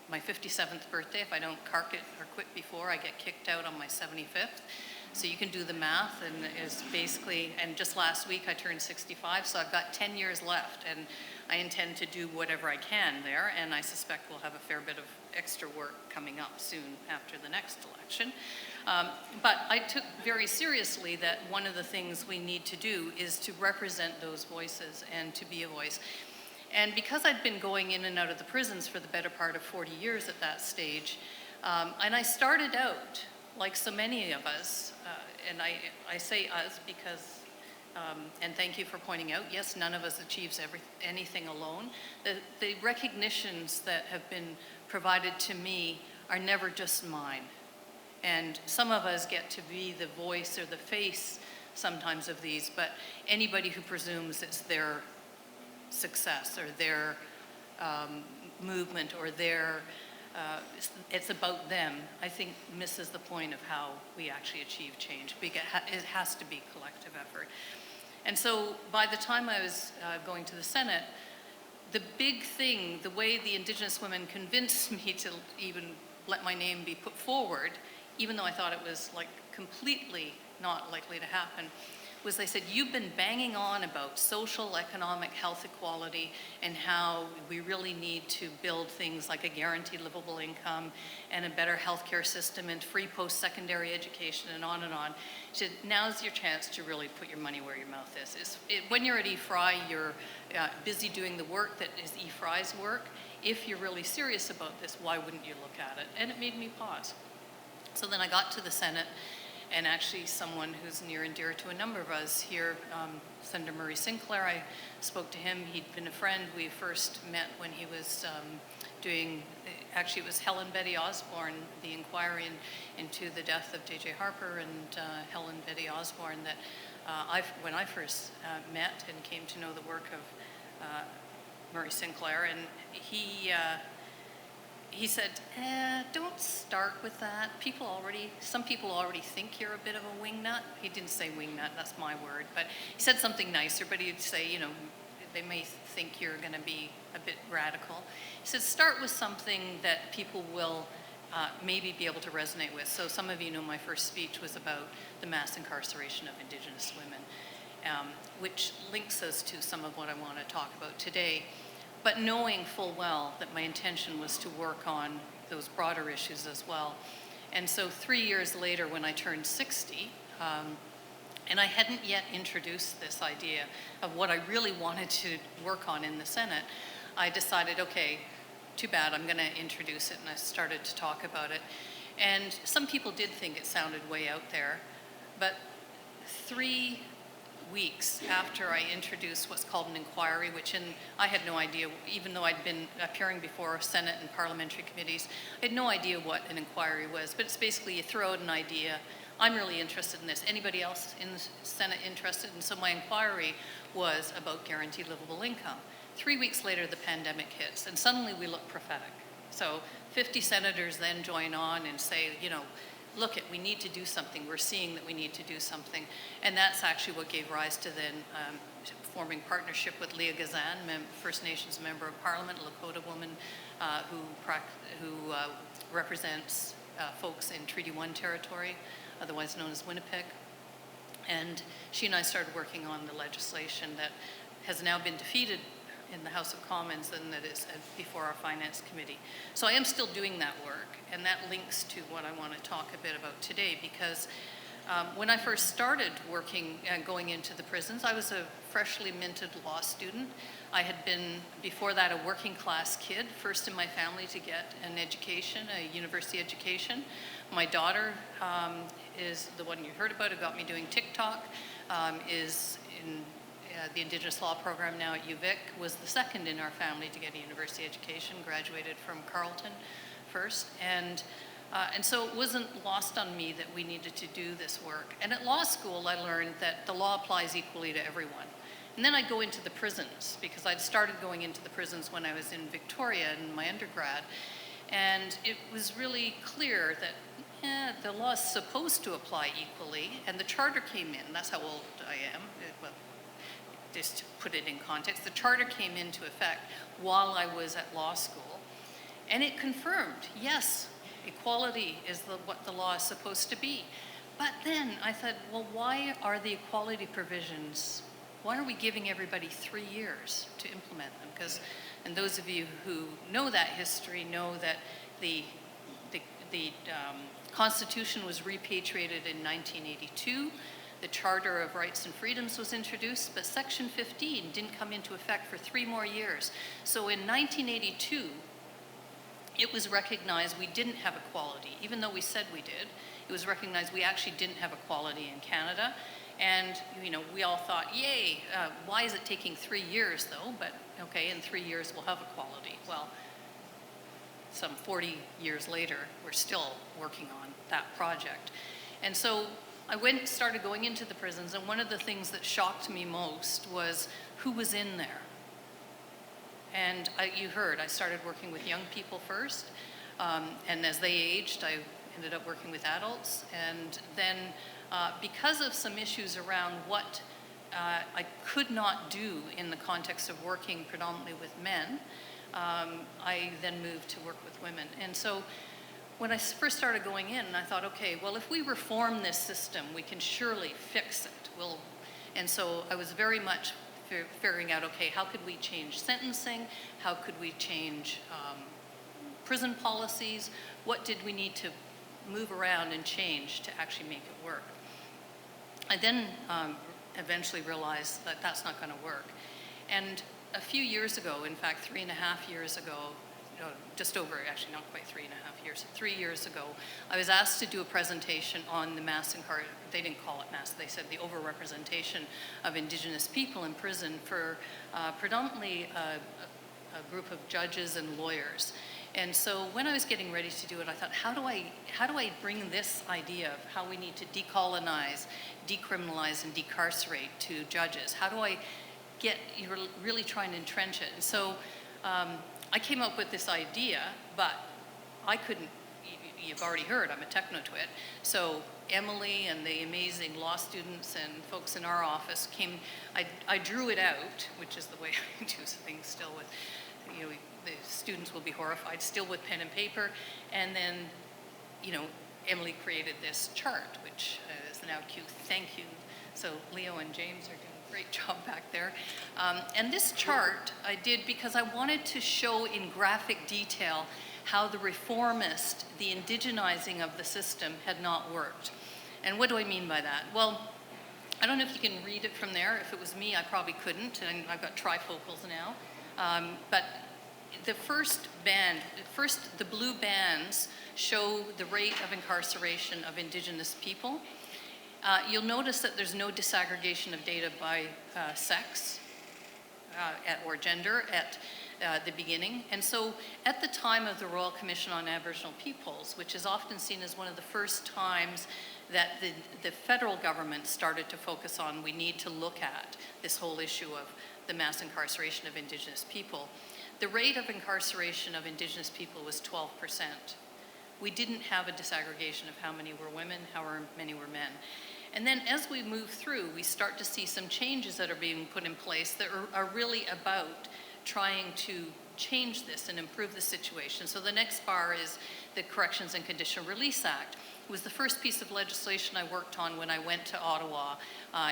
my 57th birthday. If I don't cark it or quit before, I get kicked out on my 75th. So you can do the math, and it's basically, and just last week I turned 65, so I've got 10 years left, and I intend to do whatever I can there, and I suspect we'll have a fair bit of extra work coming up soon after the next election. But I took very seriously that one of the things we need to do is to represent those voices and to be a voice. And because I'd been going in and out of the prisons for the better part of 40 years at that stage, and I started out, like so many of us, and I say us because and thank you for pointing out, yes, none of us achieves anything alone. The recognitions that have been provided to me are never just mine. And some of us get to be the voice or the face sometimes of these, but anybody who presumes it's their success or their movement or their, it's about them, I think misses the point of how we actually achieve change. Because it has to be collective effort. And so by the time I was going to the Senate, the big thing, the way the Indigenous women convinced me to even let my name be put forward, even though I thought it was like completely not likely to happen, was they said, you've been banging on about social, economic, health equality and how we really need to build things like a guaranteed livable income and a better healthcare system and free post-secondary education and on and on. She said, now's your chance to really put your money where your mouth is. When you're at EFRI, you're busy doing the work that is EFRI's work. If you're really serious about this, why wouldn't you look at it? And it made me pause. So then I got to the Senate, and actually someone who's near and dear to a number of us here, Senator Murray Sinclair, I spoke to him. He'd been a friend. We first met when he was actually it was Helen Betty Osborne, the inquiry into the death of J.J. Harper and Helen Betty Osborne that when I first met and came to know the work of Murray Sinclair, and he said, don't start with that. Some people already think you're a bit of a wingnut. He didn't say wingnut, that's my word, but he said something nicer, but he'd say, they may think you're gonna be a bit radical. He said, start with something that people will maybe be able to resonate with. So some of you know my first speech was about the mass incarceration of Indigenous women, which links us to some of what I want to talk about today. But knowing full well that my intention was to work on those broader issues as well. And so 3 years later, when I turned 60, and I hadn't yet introduced this idea of what I really wanted to work on in the Senate, I decided, okay, too bad, I'm gonna introduce it, and I started to talk about it. And some people did think it sounded way out there, but 3 weeks after I introduced what's called an inquiry, I had no idea, even though I'd been appearing before Senate and parliamentary committees, I had no idea what an inquiry was, but it's basically you throw out an idea, I'm really interested in this, anybody else in the Senate interested? And so my inquiry was about guaranteed livable income. 3 weeks later, the pandemic hits, and suddenly we look prophetic. So 50 senators then join on and say, look, we need to do something. We're seeing that we need to do something. And that's actually what gave rise to then forming partnership with Leah Gazan, First Nations member of Parliament, a Lakota woman who represents folks in Treaty 1 territory, otherwise known as Winnipeg. And she and I started working on the legislation that has now been defeated in the House of Commons and that is before our Finance Committee. So I am still doing that work, and that links to what I want to talk a bit about today, because when I first started working and going into the prisons, I was a freshly minted law student. I had been, before that, a working class kid, first in my family to get an education, a university education. My daughter is the one you heard about who got me doing TikTok, is in the Indigenous Law program now at UVic, was the second in our family to get a university education, graduated from Carleton first. And so it wasn't lost on me that we needed to do this work. And at law school, I learned that the law applies equally to everyone. And then I'd go into the prisons, because I'd started going into the prisons when I was in Victoria in my undergrad. And it was really clear that the law is supposed to apply equally, and the charter came in. That's how old I am. Well, just to put it in context, the charter came into effect while I was at law school, and it confirmed, yes, equality is what the law is supposed to be. But then I thought, well, why are the equality provisions, why are we giving everybody 3 years to implement them? Because, and those of you who know that history know that the Constitution was repatriated in 1982. The Charter of Rights and Freedoms was introduced, but Section 15 didn't come into effect for 3 more years. So in 1982, it was recognized we didn't have equality. Even though we said we did, it was recognized we actually didn't have equality in Canada. And, you know, we all thought, yay, why is it taking 3 years though? But okay, in 3 years we'll have equality. Well, some 40 years later, we're still working on that project. And so I started going into the prisons, and one of the things that shocked me most was who was in there. And you heard, I started working with young people first, and as they aged, I ended up working with adults. And then because of some issues around what I could not do in the context of working predominantly with men, I then moved to work with women. And so when I first started going in, I thought, okay, well, if we reform this system, we can surely fix it. And so I was very much figuring out, okay, how could we change sentencing? How could we change prison policies? What did we need to move around and change to actually make it work? I then eventually realized that that's not going to work. And a few years ago, in fact, 3.5 years ago, just over, actually not quite 3.5 years, 3 years ago, I was asked to do a presentation on the mass incarceration, they didn't call it mass, they said the overrepresentation of Indigenous people in prison for predominantly a group of judges and lawyers. And so when I was getting ready to do it, I thought, how do I bring this idea of how we need to decolonize, decriminalize, and decarcerate to judges? How do I you're really trying to entrench it? And so I came up with this idea, but I couldn't, you've already heard, I'm a techno-twit. So Emily and the amazing law students and folks in our office I drew it out, which is the way I do things still with, the students will be horrified, still with pen and paper. And then, Emily created this chart, which is now cute. Thank you. So Leo and James are doing a great job back there. And this chart I did because I wanted to show in graphic detail how the reformist, the indigenizing of the system had not worked. And what do I mean by that? Well, I don't know if you can read it from there. If it was me, I probably couldn't, and I've got trifocals now. But the first band, the blue bands show the rate of incarceration of Indigenous people. You'll notice that there's no disaggregation of data by sex or gender at the beginning. And so at the time of the Royal Commission on Aboriginal Peoples, which is often seen as one of the first times that the federal government started to focus on, we need to look at this whole issue of the mass incarceration of Indigenous people. The rate of incarceration of Indigenous people was 12%. We didn't have a disaggregation of how many were women, how many were men. And then as we move through, we start to see some changes that are being put in place that are really about trying to change this and improve the situation. So the next bar is the Corrections and Conditional Release Act. It was the first piece of legislation I worked on when I went to Ottawa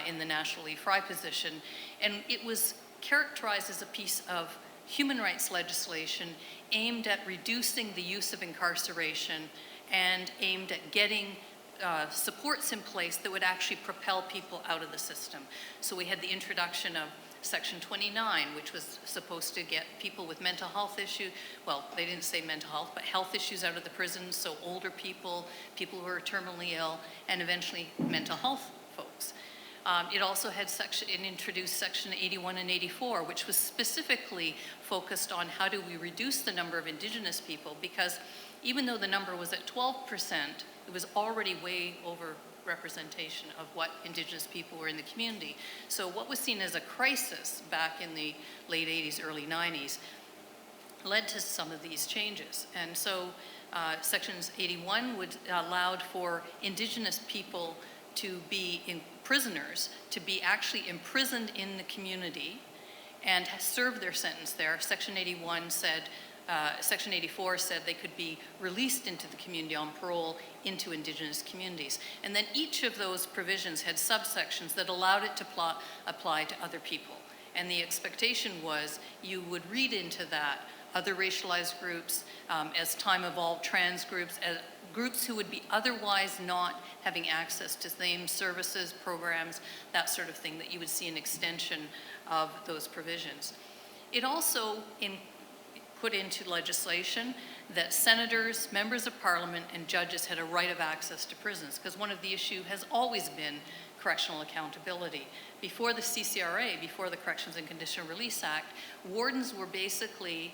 in the National Lee Fry position. And it was characterized as a piece of human rights legislation aimed at reducing the use of incarceration and aimed at getting supports in place that would actually propel people out of the system. So we had the introduction of Section 29, which was supposed to get people with mental health issues, well, they didn't say mental health, but health issues out of the prisons, so older people, people who are terminally ill, and eventually mental health folks. It also had introduced Section 81 and 84, which was specifically focused on how do we reduce the number of Indigenous people, because even though the number was at 12%, it was already way over representation of what Indigenous people were in the community. So what was seen as a crisis back in the late 80s, early 90s led to some of these changes. And so Sections 81 allowed for Indigenous people to be prisoners, to be actually imprisoned in the community and serve their sentence there. Section 81 said, Section 84 said they could be released into the community on parole into Indigenous communities. And then each of those provisions had subsections that allowed it to apply to other people. And the expectation was you would read into that other racialized groups, as time evolved, trans groups, groups who would be otherwise not having access to same services, programs, that sort of thing, that you would see an extension of those provisions. It also put into legislation that senators, members of parliament, and judges had a right of access to prisons, because one of the issues has always been correctional accountability. Before the CCRA, before the Corrections and Conditional Release Act, wardens were basically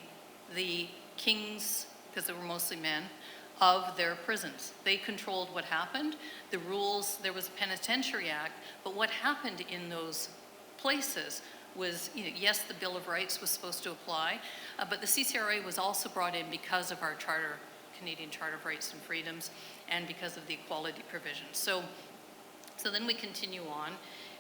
the kings, because they were mostly men, of their prisons. They controlled what happened, the rules. There was a penitentiary act, but what happened in those places was, yes, the Bill of Rights was supposed to apply, but the CCRA was also brought in because of our charter, Canadian Charter of Rights and Freedoms, and because of the equality provisions. So then we continue on,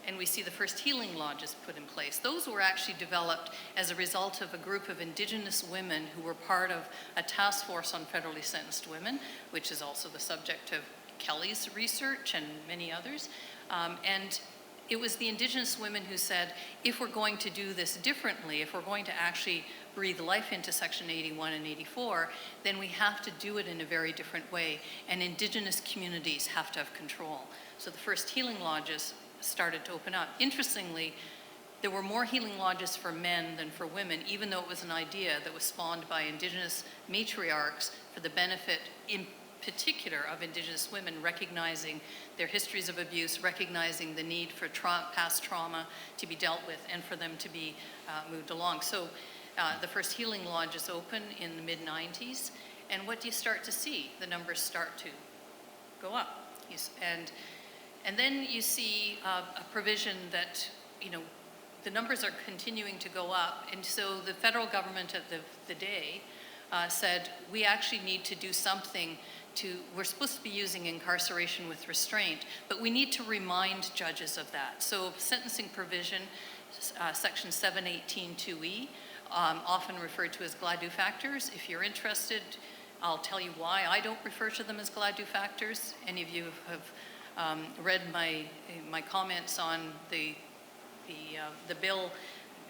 and we see the first healing lodges put in place. Those were actually developed as a result of a group of Indigenous women who were part of a task force on federally sentenced women, which is also the subject of Kelly's research and many others. And it was the Indigenous women who said, if we're going to do this differently, if we're going to actually breathe life into Section 81 and 84, then we have to do it in a very different way, and Indigenous communities have to have control. So the first healing lodges started to open up. Interestingly, there were more healing lodges for men than for women, even though it was an idea that was spawned by Indigenous matriarchs for the benefit, in particular, of Indigenous women, recognizing their histories of abuse, recognizing the need for past trauma to be dealt with and for them to be moved along. So the first healing lodges open in the mid-90s, and what do you start to see? The numbers start to go up. And then you see a provision that, the numbers are continuing to go up, and so the federal government at the day said, we actually need to do something we're supposed to be using incarceration with restraint, but we need to remind judges of that. So sentencing provision, section 718(2)(e), often referred to as Gladue factors. If you're interested, I'll tell you why I don't refer to them as Gladue factors. Any of you have read my comments on the bill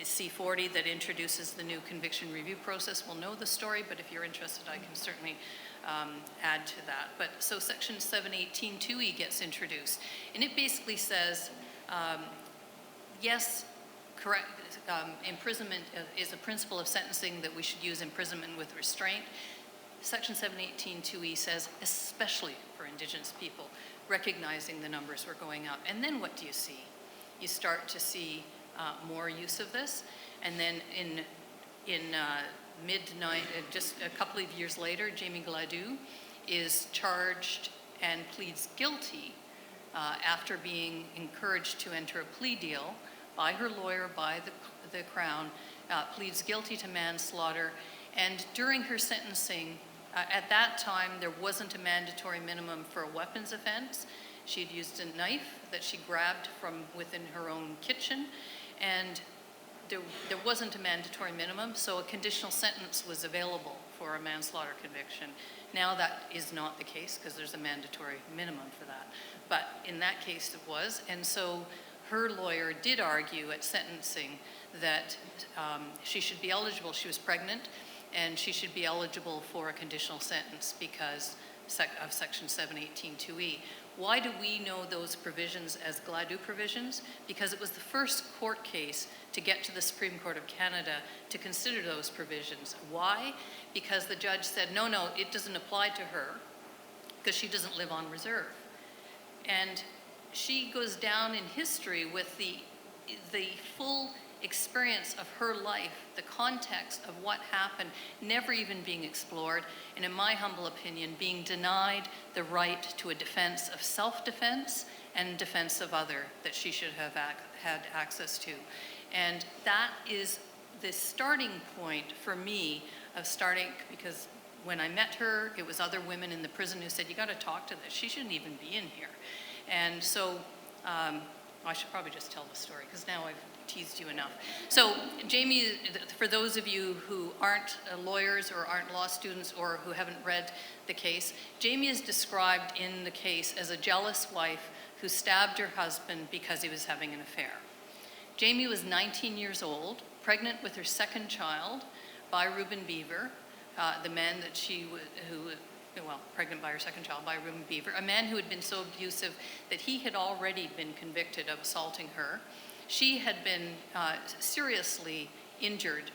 C-40 that introduces the new conviction review process will know the story, but if you're interested, I can certainly add to that. But so section 718(2)(e) gets introduced, and it basically says, yes, correct, imprisonment is a principle of sentencing that we should use imprisonment with restraint. Section 718(2)(e) says, especially for Indigenous people, recognizing the numbers were going up. And then what do you see? You start to see more use of this, and then in just a couple of years later, Jamie Gladue is charged and pleads guilty after being encouraged to enter a plea deal by her lawyer, by the Crown, pleads guilty to manslaughter, and during her sentencing, at that time, there wasn't a mandatory minimum for a weapons offense. She had used a knife that she grabbed from within her own kitchen, and there wasn't a mandatory minimum, so a conditional sentence was available for a manslaughter conviction. Now that is not the case because there's a mandatory minimum for that. But in that case it was, and so her lawyer did argue at sentencing that she should be eligible, she was pregnant, and she should be eligible for a conditional sentence because of section 718(2)(e). Why do we know those provisions as Gladue provisions? Because it was the first court case to get to the Supreme Court of Canada to consider those provisions. Why? Because the judge said, no, it doesn't apply to her because she doesn't live on reserve. And she goes down in history with the full experience of her life, the context of what happened, never even being explored, and in my humble opinion, being denied the right to a defense of self-defense and defense of other that she should have had access to. And that is the starting point for me of starting, because when I met her, it was other women in the prison who said, you gotta talk to this, she shouldn't even be in here. And so, I should probably just tell the story, because now I've teased you enough. So Jamie, for those of you who aren't lawyers or aren't law students or who haven't read the case, Jamie is described in the case as a jealous wife who stabbed her husband because he was having an affair. Jamie was 19 years old, pregnant with her second child by Reuben Beaver, the man that pregnant by her second child by Reuben Beaver, a man who had been so abusive that he had already been convicted of assaulting her. She had been seriously injured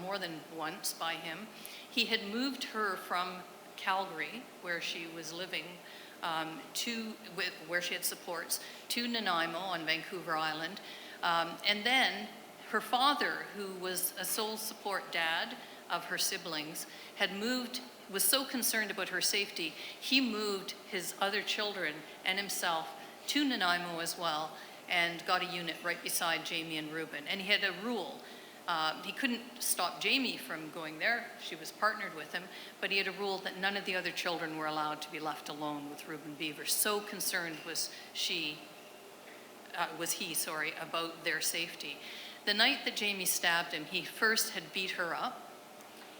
more than once by him. He had moved her from Calgary, where she was living where she had supports, to Nanaimo on Vancouver Island. And then her father, who was a sole support dad of her siblings, was so concerned about her safety, he moved his other children and himself to Nanaimo as well, and got a unit right beside Jamie and Reuben. And he had a rule. He couldn't stop Jamie from going there. She was partnered with him, but he had a rule that none of the other children were allowed to be left alone with Reuben Beaver. So concerned was he, about their safety. The night that Jamie stabbed him, he first had beat her up.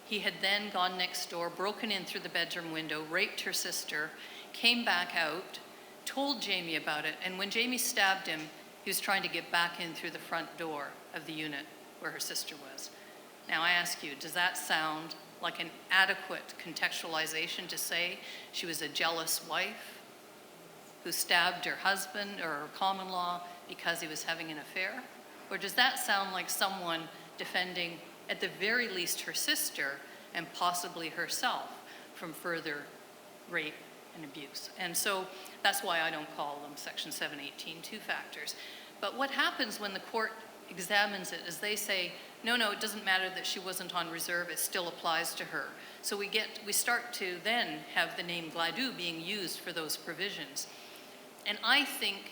He had then gone next door, broken in through the bedroom window, raped her sister, came back out, told Jamie about it, and when Jamie stabbed him, he was trying to get back in through the front door of the unit where her sister was. Now I ask you, does that sound like an adequate contextualization to say she was a jealous wife who stabbed her husband or her common law because he was having an affair? Or does that sound like someone defending, at the very least, her sister and possibly herself from further rape and abuse? And so that's why I don't call them Section 718 two factors. But what happens when the court examines it is they say, no, it doesn't matter that she wasn't on reserve, it still applies to her. So we start to then have the name Gladue being used for those provisions. And I think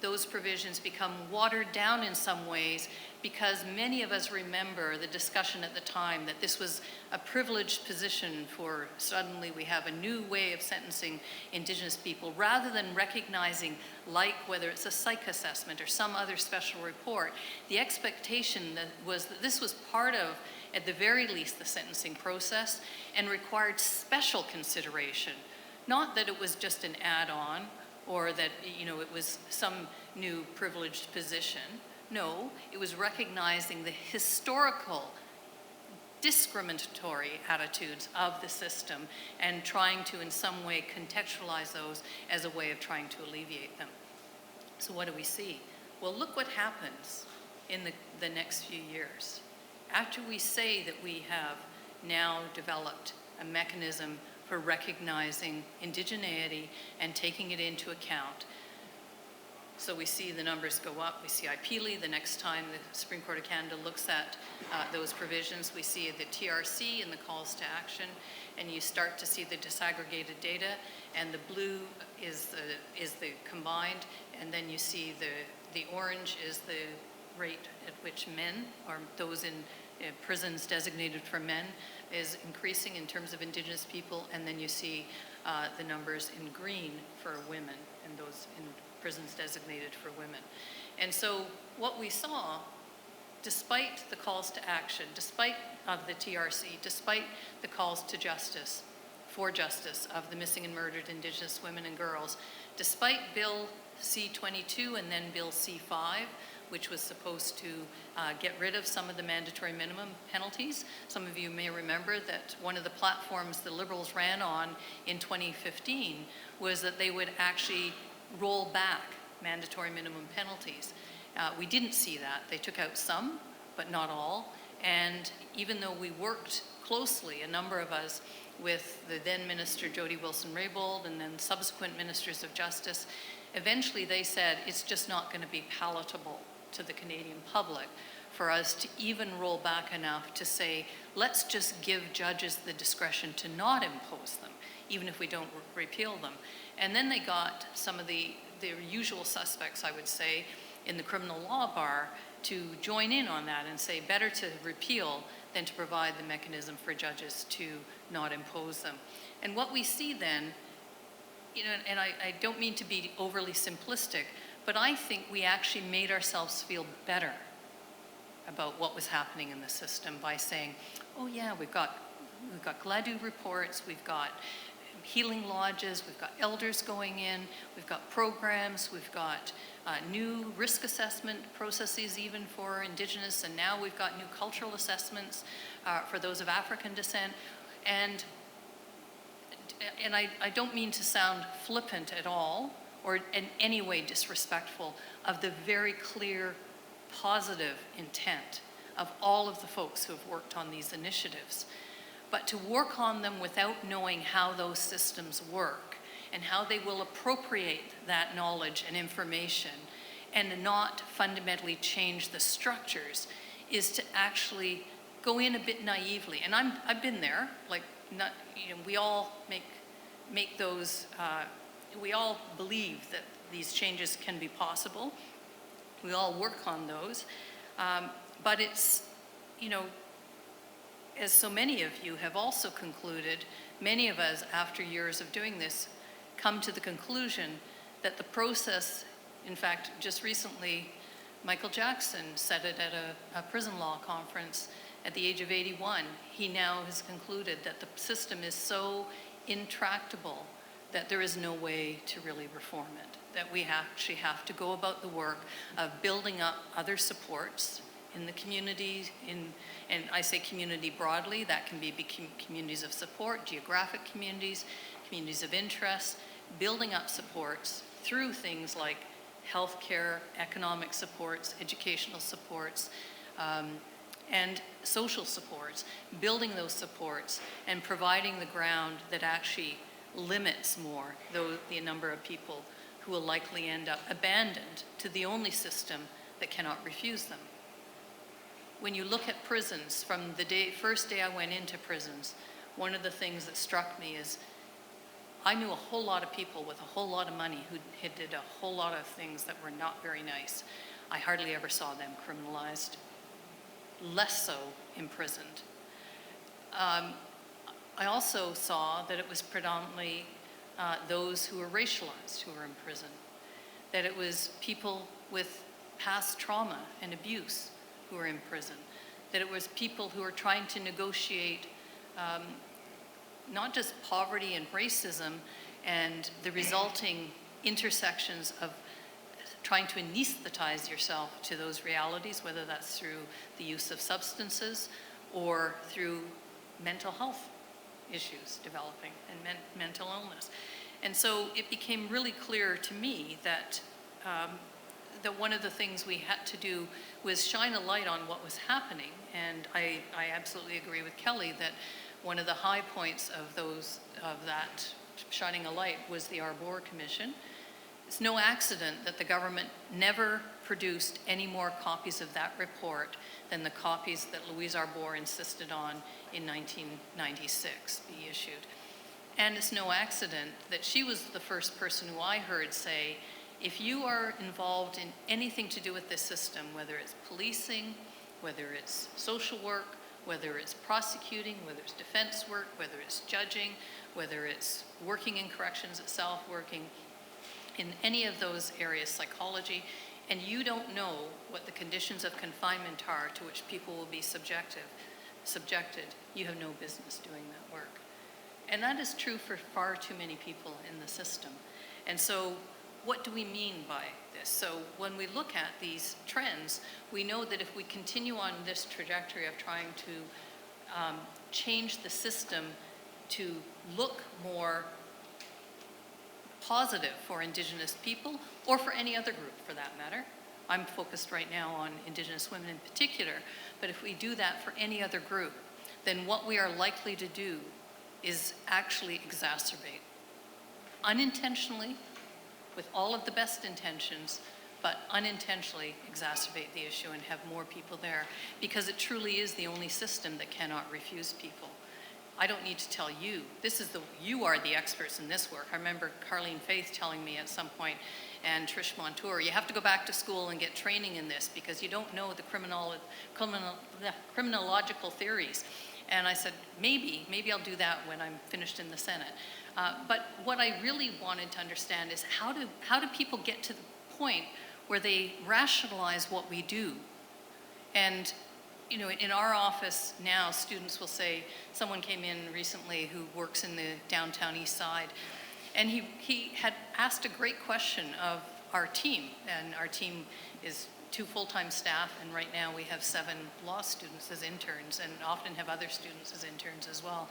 those provisions become watered down in some ways because many of us remember the discussion at the time that this was a privileged position for suddenly we have a new way of sentencing Indigenous people, rather than recognizing, like whether it's a psych assessment or some other special report, the expectation that this was part of, at the very least, the sentencing process and required special consideration. Not that it was just an add-on or that it was some new privileged position. No, it was recognizing the historical discriminatory attitudes of the system and trying to in some way contextualize those as a way of trying to alleviate them. So what do we see? Well, look what happens in the next few years. After we say that we have now developed a mechanism for recognizing indigeneity and taking it into account. So we see the numbers go up. We see IPELI the next time the Supreme Court of Canada looks at those provisions. We see the TRC and the calls to action, and you start to see the disaggregated data, and the blue is the combined, and then you see the orange is the rate at which men, or those in prisons designated for men, is increasing in terms of Indigenous people, and then you see the numbers in green for women and those in prisons designated for women. And so what we saw, despite the calls to action, despite of the TRC, despite the calls to justice, for justice of the missing and murdered Indigenous women and girls, despite Bill C-22 and then Bill C-5, which was supposed to get rid of some of the mandatory minimum penalties. Some of you may remember that one of the platforms the Liberals ran on in 2015 was that they would actually roll back mandatory minimum penalties. We didn't see that. They took out some, but not all. And even though we worked closely, a number of us, with the then Minister Jody Wilson-Raybould and then subsequent Ministers of Justice, eventually they said it's just not going to be palatable to the Canadian public for us to even roll back enough to say, let's just give judges the discretion to not impose them, even if we don't repeal them. And then they got some of the usual suspects, I would say, in the criminal law bar to join in on that and say better to repeal than to provide the mechanism for judges to not impose them. And what we see then, and I don't mean to be overly simplistic, but I think we actually made ourselves feel better about what was happening in the system by saying, oh yeah, we've got Gladue reports, we've got healing lodges, we've got elders going in, we've got programs, we've got new risk assessment processes even for Indigenous, and now we've got new cultural assessments for those of African descent. And I don't mean to sound flippant at all, or in any way disrespectful of the very clear positive intent of all of the folks who have worked on these initiatives. But to work on them without knowing how those systems work and how they will appropriate that knowledge and information and not fundamentally change the structures is to actually go in a bit naively. And I've been there, like, not, we all make those, we all believe that these changes can be possible. We all work on those. But it's, as so many of you have also concluded, many of us, after years of doing this, come to the conclusion that the process, in fact, just recently, Michael Jackson said it at a prison law conference at the age of 81. He now has concluded that the system is so intractable that there is no way to really reform it, that we actually have to go about the work of building up other supports in the community, and I say community broadly, that can be communities of support, geographic communities, communities of interest, building up supports through things like healthcare, economic supports, educational supports, and social supports, building those supports and providing the ground that actually limits more the number of people who will likely end up abandoned to the only system that cannot refuse them. When you look at prisons, from the first day I went into prisons, one of the things that struck me is I knew a whole lot of people with a whole lot of money who did a whole lot of things that were not very nice. I hardly ever saw them criminalized, less so imprisoned. I also saw that it was predominantly those who were racialized who were in prison, that it was people with past trauma and abuse who were in prison, that it was people who were trying to negotiate not just poverty and racism and the resulting intersections of trying to anesthetize yourself to those realities, whether that's through the use of substances or through mental health issues developing and mental illness. And so it became really clear to me that that one of the things we had to do was shine a light on what was happening. And I absolutely agree with Kelly that one of the high points of that shining a light was the Arbor Commission. It's no accident that the government never produced any more copies of that report than the copies that Louise Arbor insisted on in 1996 be issued. And it's no accident that she was the first person who I heard say, if you are involved in anything to do with this system, whether it's policing, whether it's social work, whether it's prosecuting, whether it's defense work, whether it's judging, whether it's working in corrections itself, working in any of those areas, psychology, and you don't know what the conditions of confinement are to which people will be subjected, you have no business doing that work. And that is true for far too many people in the system. And so what do we mean by this? So when we look at these trends, we know that if we continue on this trajectory of trying to change the system to look more positive for Indigenous people, or for any other group for that matter. I'm focused right now on Indigenous women in particular, but if we do that for any other group, then what we are likely to do is actually exacerbate, unintentionally, with all of the best intentions, but unintentionally exacerbate the issue and have more people there, because it truly is the only system that cannot refuse people. I don't need to tell you, you are the experts in this work. I remember Carleen Faith telling me at some point, and Trish Montour, you have to go back to school and get training in this because you don't know the criminological theories. And I said, maybe I'll do that when I'm finished in the Senate. But what I really wanted to understand is how do people get to the point where they rationalize what we do? And in our office now, students will say, someone came in recently who works in the downtown east side, and he had asked a great question of our team, and our team is 2 full-time staff, and right now we have 7 law students as interns, and often have other students as interns as well.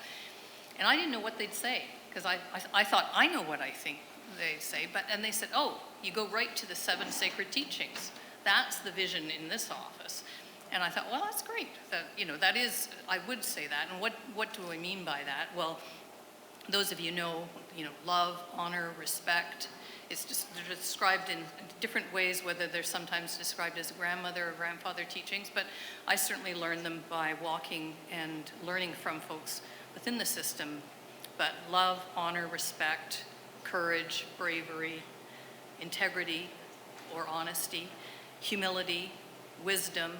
And I didn't know what they'd say, because I thought, I know what I think they say, and they said, oh, you go right to the 7 sacred teachings. That's the vision in this office. And I thought, well, that's great. That is, I would say that. And what do I mean by that? Well, those of you know, love, honor, respect. It's just they're described in different ways, whether they're sometimes described as grandmother or grandfather teachings, but I certainly learned them by walking and learning from folks within the system. But love, honor, respect, courage, bravery, integrity or honesty, humility, wisdom,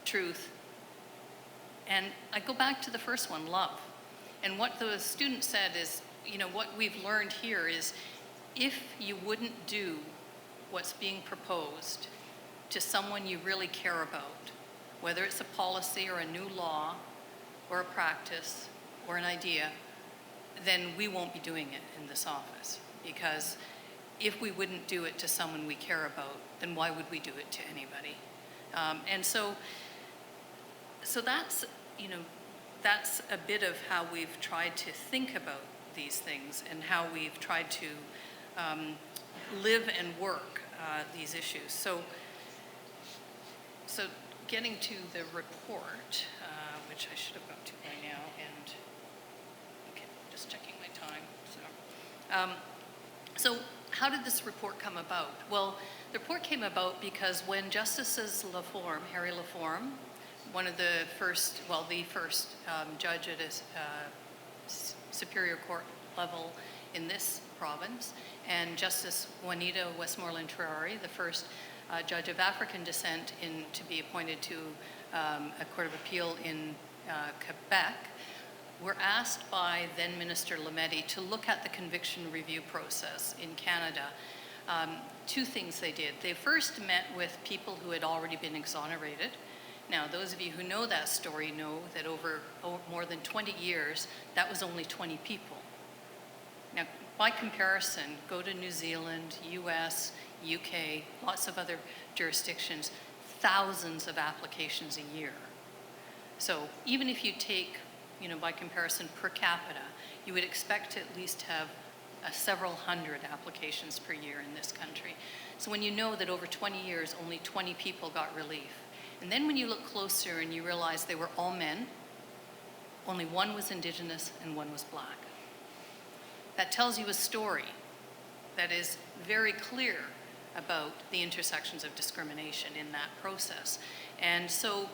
truth. And I go back to the first one, love. And what the student said is, what we've learned here is if you wouldn't do what's being proposed to someone you really care about, whether it's a policy or a new law or a practice or an idea, then we won't be doing it in this office. Because if we wouldn't do it to someone we care about, then why would we do it to anybody? And so that's, that's a bit of how we've tried to think about these things and how we've tried to live and work these issues. So getting to the report, which I should have got to by now, and okay, just checking my time. So how did this report come about? Well, the report came about because when Justices Harry Laforme, one of the first, the first judge at a Superior Court level in this province, and Justice Juanita Westmoreland-Trarari, the first judge of African descent to be appointed to a Court of Appeal in Quebec, were asked by then Minister Lametti to look at the conviction review process in Canada. Two things they did. They first met with people who had already been exonerated. Now, those of you who know that story know that over more than 20 years, that was only 20 people. Now, by comparison, go to New Zealand, US, UK, lots of other jurisdictions, thousands of applications a year. So even if you take, by comparison per capita, you would expect to at least have several hundred applications per year in this country. So when you know that over 20 years, only 20 people got relief, and then when you look closer and you realize they were all men, only one was Indigenous and one was Black. That tells you a story that is very clear about the intersections of discrimination in that process. And so,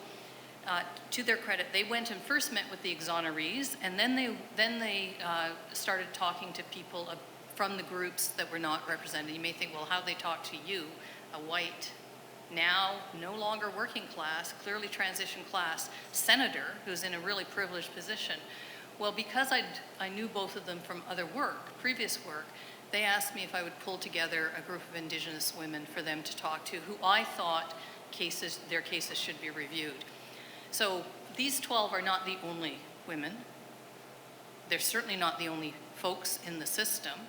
to their credit, they went and first met with the exonerees, and then they started talking to people from the groups that were not represented. You may think, well, how they talk to you, a white, now no longer working class, clearly transition class senator who's in a really privileged position. Well, because I knew both of them from other work, previous work, they asked me if I would pull together a group of Indigenous women for them to talk to who I thought their cases should be reviewed. So these 12 are not the only women. They're certainly not the only folks in the system,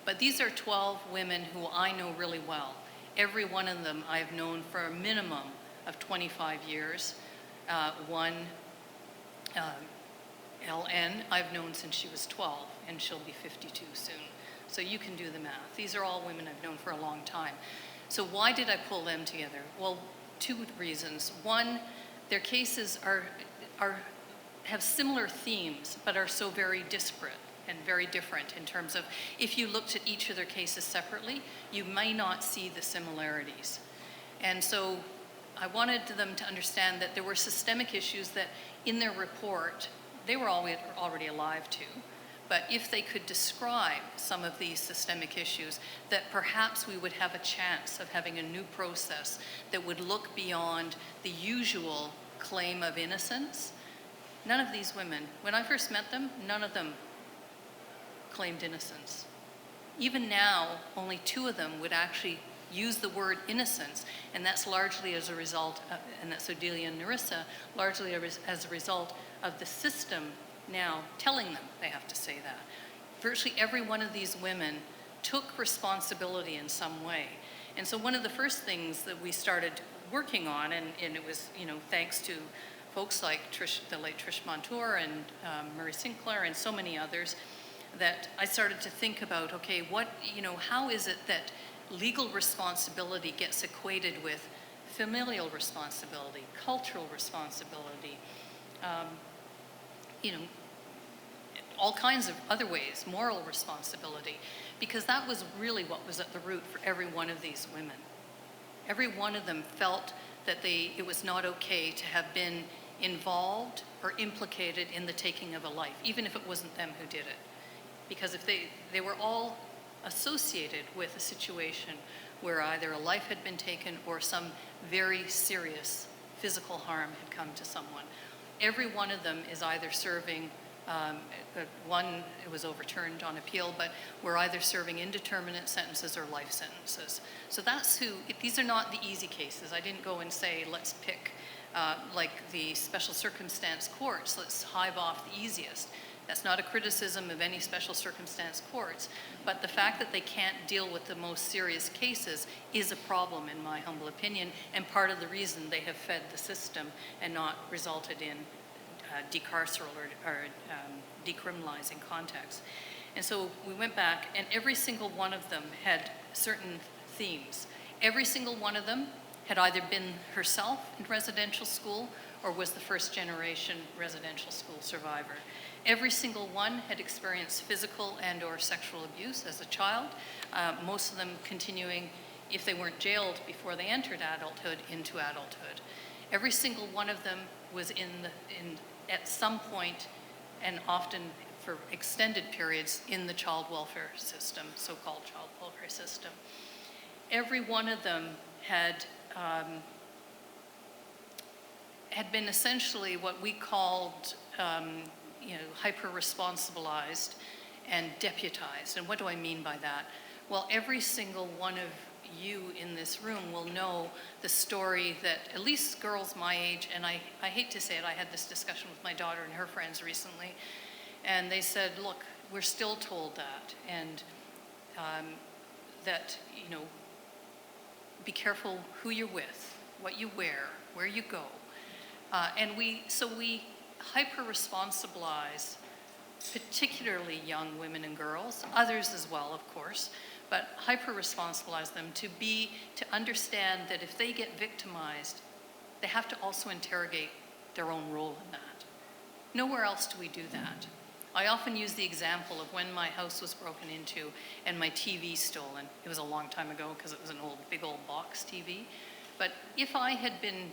but these are 12 women who I know really well. Every one of them I've known for a minimum of 25 years. One, LN, I've known since she was 12, and she'll be 52 soon. So you can do the math. These are all women I've known for a long time. So why did I pull them together? Well, two reasons. One, their cases have similar themes, but are so very disparate and very different in terms of, if you looked at each of their cases separately, you may not see the similarities. And so I wanted them to understand that there were systemic issues that in their report, they were already alive to. But if they could describe some of these systemic issues, that perhaps we would have a chance of having a new process that would look beyond the usual claim of innocence. None of these women, when I first met them, none of them claimed innocence. Even now, only 2 of them would actually use the word innocence, and that's largely as a result, and that's Odelia and Narissa, largely as a result of the system now telling them they have to say that. Virtually every one of these women took responsibility in some way. And so one of the first things that we started working on, and it was, thanks to folks like the late Trish Montour and Murray Sinclair and so many others, that I started to think about, okay, how is it that legal responsibility gets equated with familial responsibility, cultural responsibility, all kinds of other ways, moral responsibility, because that was really what was at the root for every one of these women. Every one of them felt that it was not okay to have been involved or implicated in the taking of a life, even if it wasn't them who did it. Because if they were all associated with a situation where either a life had been taken or some very serious physical harm had come to someone. Every one of them is either serving, one it was overturned on appeal, but we're either serving indeterminate sentences or life sentences. So that's these are not the easy cases. I didn't go and say, let's pick like the special circumstance courts, let's hive off the easiest. That's not a criticism of any special circumstance courts, but the fact that they can't deal with the most serious cases is a problem, in my humble opinion, and part of the reason they have fed the system and not resulted in decarcerate or decriminalizing contexts. And so we went back, and every single one of them had certain themes. Every single one of them had either been herself in residential school or was the first generation residential school survivor. Every single one had experienced physical and or sexual abuse as a child, most of them continuing, if they weren't jailed before they entered adulthood, into adulthood. Every single one of them was at some point, and often for extended periods, in the child welfare system, so-called child welfare system. Every one of them had been essentially what we called hyper-responsibilized and deputized. And what do I mean by that? Well, every single one of you in this room will know the story that at least girls my age, and I hate to say it, I had this discussion with my daughter and her friends recently, and they said, look, we're still told that, and that, be careful who you're with, what you wear, where you go. And we hyper-responsibilize particularly young women and girls, others as well, of course, but hyper-responsibilize them to understand that if they get victimized, they have to also interrogate their own role in that. Nowhere else do we do that. I often use the example of when my house was broken into and my TV stolen. It was a long time ago because it was an big old box TV. But if I had been,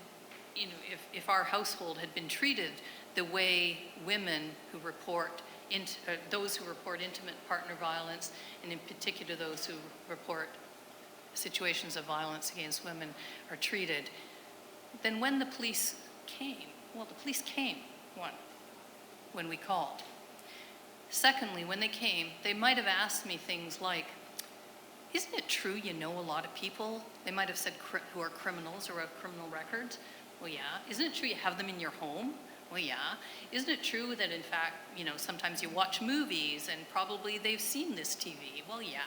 if our household had been treated the way women who report, those who report intimate partner violence, and in particular those who report situations of violence against women are treated, then when the police came, the police came, when we called. Secondly, when they came, they might have asked me things like, isn't it true you know a lot of people? They might have said who are criminals or have criminal records. Well, yeah. Isn't it true you have them in your home? Well, yeah. Isn't it true that, in fact, sometimes you watch movies and probably they've seen this TV? Well, yeah.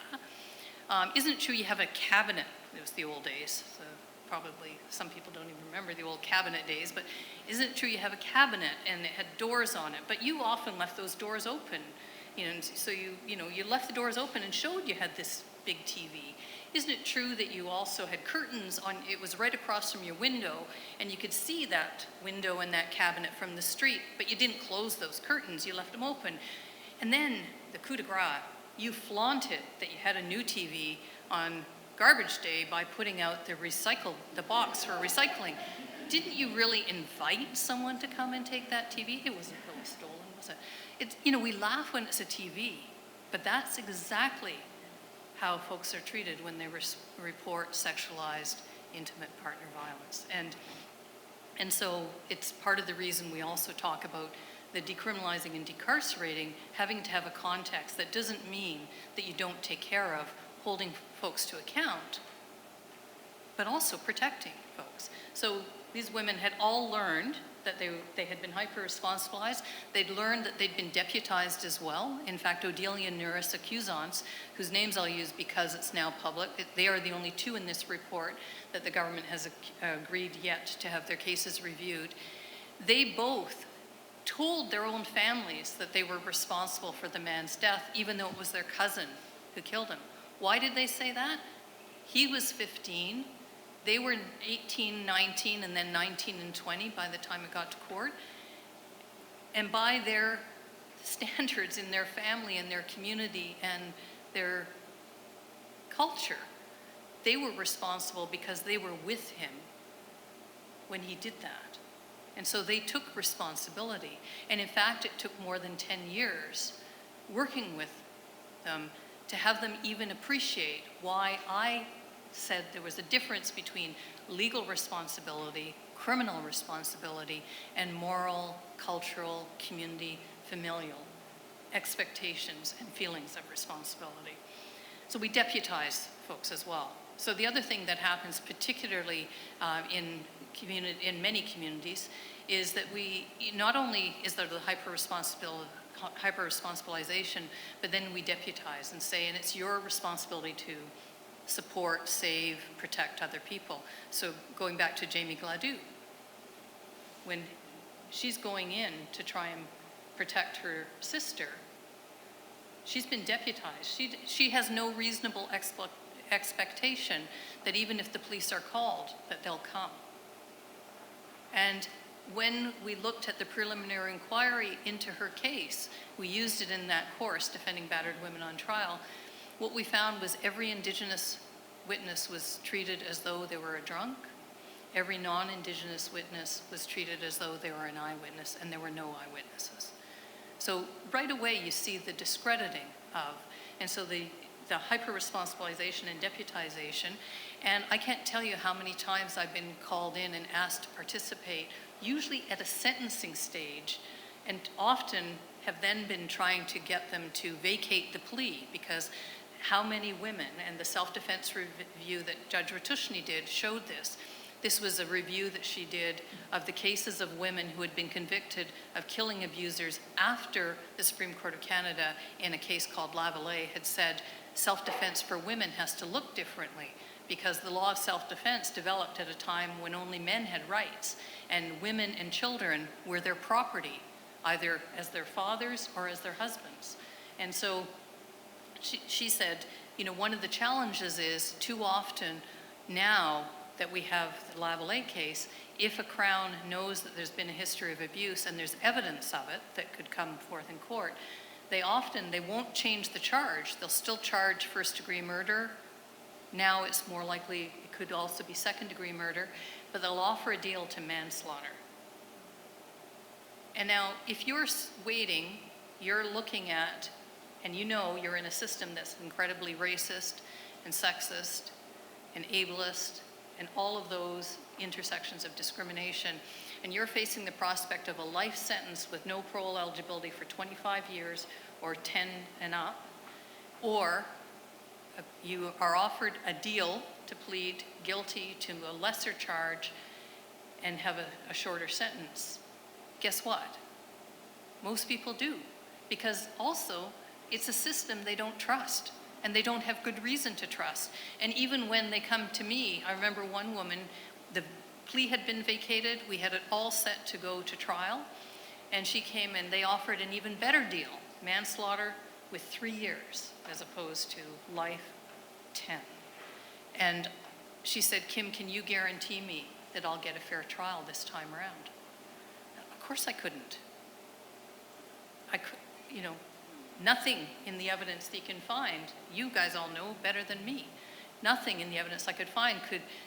Isn't it true you have a cabinet? It was the old days, so probably some people don't even remember the old cabinet days, but isn't it true you have a cabinet and it had doors on it, but you often left those doors open, and so you left the doors open and showed you had this big TV. Isn't it true that you also had curtains on, it was right across from your window, and you could see that window and that cabinet from the street, but you didn't close those curtains, you left them open. And then, the coup de grace, you flaunted that you had a new TV on garbage day by putting out the box for recycling. Didn't you really invite someone to come and take that TV? It wasn't really stolen, was it? We laugh when it's a TV, but that's exactly how folks are treated when they report sexualized, intimate partner violence. And so it's part of the reason we also talk about the decriminalizing and decarcerating having to have a context that doesn't mean that you don't take care of holding folks to account, but also protecting folks. So these women had all learned that they had been hyper-responsibilized. They'd learned that they'd been deputized as well. In fact, Odelia and Nerissa Cusance, whose names I'll use because it's now public, they are the only two in this report that the government has agreed yet to have their cases reviewed. They both told their own families that they were responsible for the man's death, even though it was their cousin who killed him. Why did they say that? He was 15. They were 18, 19, and then 19 and 20 by the time it got to court. And by their standards in their family and their community and their culture. They were responsible because they were with him when he did that. And so they took responsibility. And in fact, it took more than 10 years working with them to have them even appreciate why I said there was a difference between legal responsibility, criminal responsibility, and moral, cultural, community, familial expectations and feelings of responsibility. So we deputize folks as well. So the other thing that happens, particularly in many communities, is that we, not only is there the hyper-responsibilization, but then we deputize and say, and it's your responsibility to support, save, protect other people. So going back to Jamie Gladue, when she's going in to try and protect her sister, she's been deputized. She has no reasonable expectation that even if the police are called, that they'll come. And when we looked at the preliminary inquiry into her case, we used it in that course, Defending Battered Women on Trial. What we found was every Indigenous witness was treated as though they were a drunk. Every non-Indigenous witness was treated as though they were an eyewitness, and there were no eyewitnesses. So right away you see the discrediting of, and so the hyper-responsibilization and deputization. And I can't tell you how many times I've been called in and asked to participate, usually at a sentencing stage, and often have then been trying to get them to vacate the plea, because how many women, and the self-defense review that Judge Ratushny did showed this. This was a review that she did of the cases of women who had been convicted of killing abusers after the Supreme Court of Canada, in a case called Lavallee, had said self-defense for women has to look differently, because the law of self-defense developed at a time when only men had rights, and women and children were their property, either as their fathers or as their husbands. And so she said, you know, one of the challenges is too often now that we have the Lavallee case, if a Crown knows that there's been a history of abuse and there's evidence of it that could come forth in court, they won't change the charge. They'll still charge first-degree murder. Now it's more likely it could also be second-degree murder, but they'll offer a deal to manslaughter. And now, if you're waiting, you're looking at, and you know you're in a system that's incredibly racist and sexist and ableist and all of those intersections of discrimination, and you're facing the prospect of a life sentence with no parole eligibility for 25 years or 10 and up, or you are offered a deal to plead guilty to a lesser charge and have a shorter sentence. Guess what? Most people do, because also it's a system they don't trust, and they don't have good reason to trust. And even when they come to me, I remember one woman, the plea had been vacated, we had it all set to go to trial, and she came and they offered an even better deal, manslaughter with 3 years as opposed to life 10. And she said, Kim, can you guarantee me that I'll get a fair trial this time around? Of course I couldn't. Nothing in the evidence that you can find, you guys all know better than me, nothing in the evidence I could find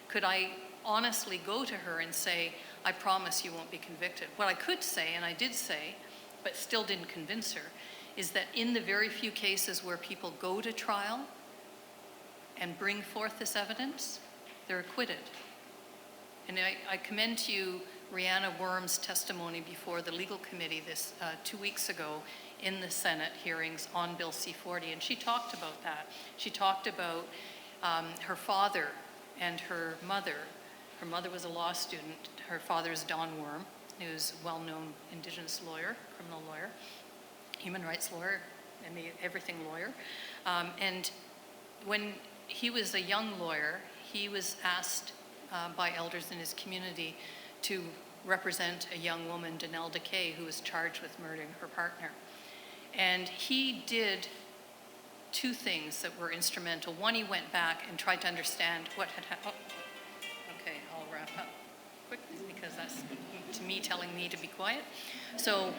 could I honestly go to her and say, I promise you won't be convicted. What I could say, and I did say, but still didn't convince her, is that in the very few cases where people go to trial and bring forth this evidence, they're acquitted. And I commend to you Rihanna Worm's testimony before the legal committee 2 weeks ago in the Senate hearings on Bill C-40, and she talked about that. She talked about her father and her mother. Her mother was a law student. Her father is Don Worm, who's a well-known Indigenous lawyer, criminal lawyer, human rights lawyer, everything lawyer. And when he was a young lawyer, he was asked by elders in his community to represent a young woman, Danelle DeKay, who was charged with murdering her partner. And he did two things that were instrumental. One, he went back and tried to understand what had happened. Okay, I'll wrap up quickly because that's to me telling me to be quiet. So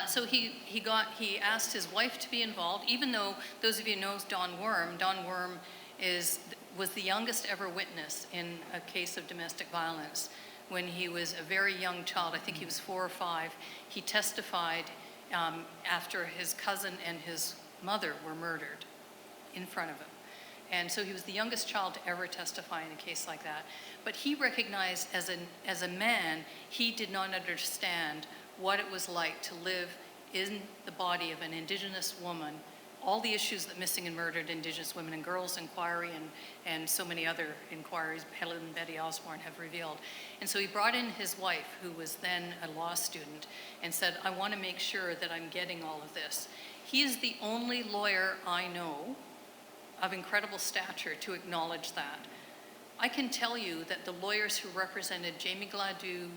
So he asked his wife to be involved, even though those of you know Don Worm was the youngest ever witness in a case of domestic violence. When he was a very young child, I think he was 4 or 5, he testified after his cousin and his mother were murdered in front of him. And so he was the youngest child to ever testify in a case like that. But he recognized as a man, he did not understand what it was like to live in the body of an Indigenous woman, all the issues that missing and murdered Indigenous women and girls inquiry and so many other inquiries Helen and Betty Osborne have revealed. And so he brought in his wife, who was then a law student, and said, I want to make sure that I'm getting all of this. He is the only lawyer I know of incredible stature to acknowledge that. I can tell you that the lawyers who represented Jamie Gladue,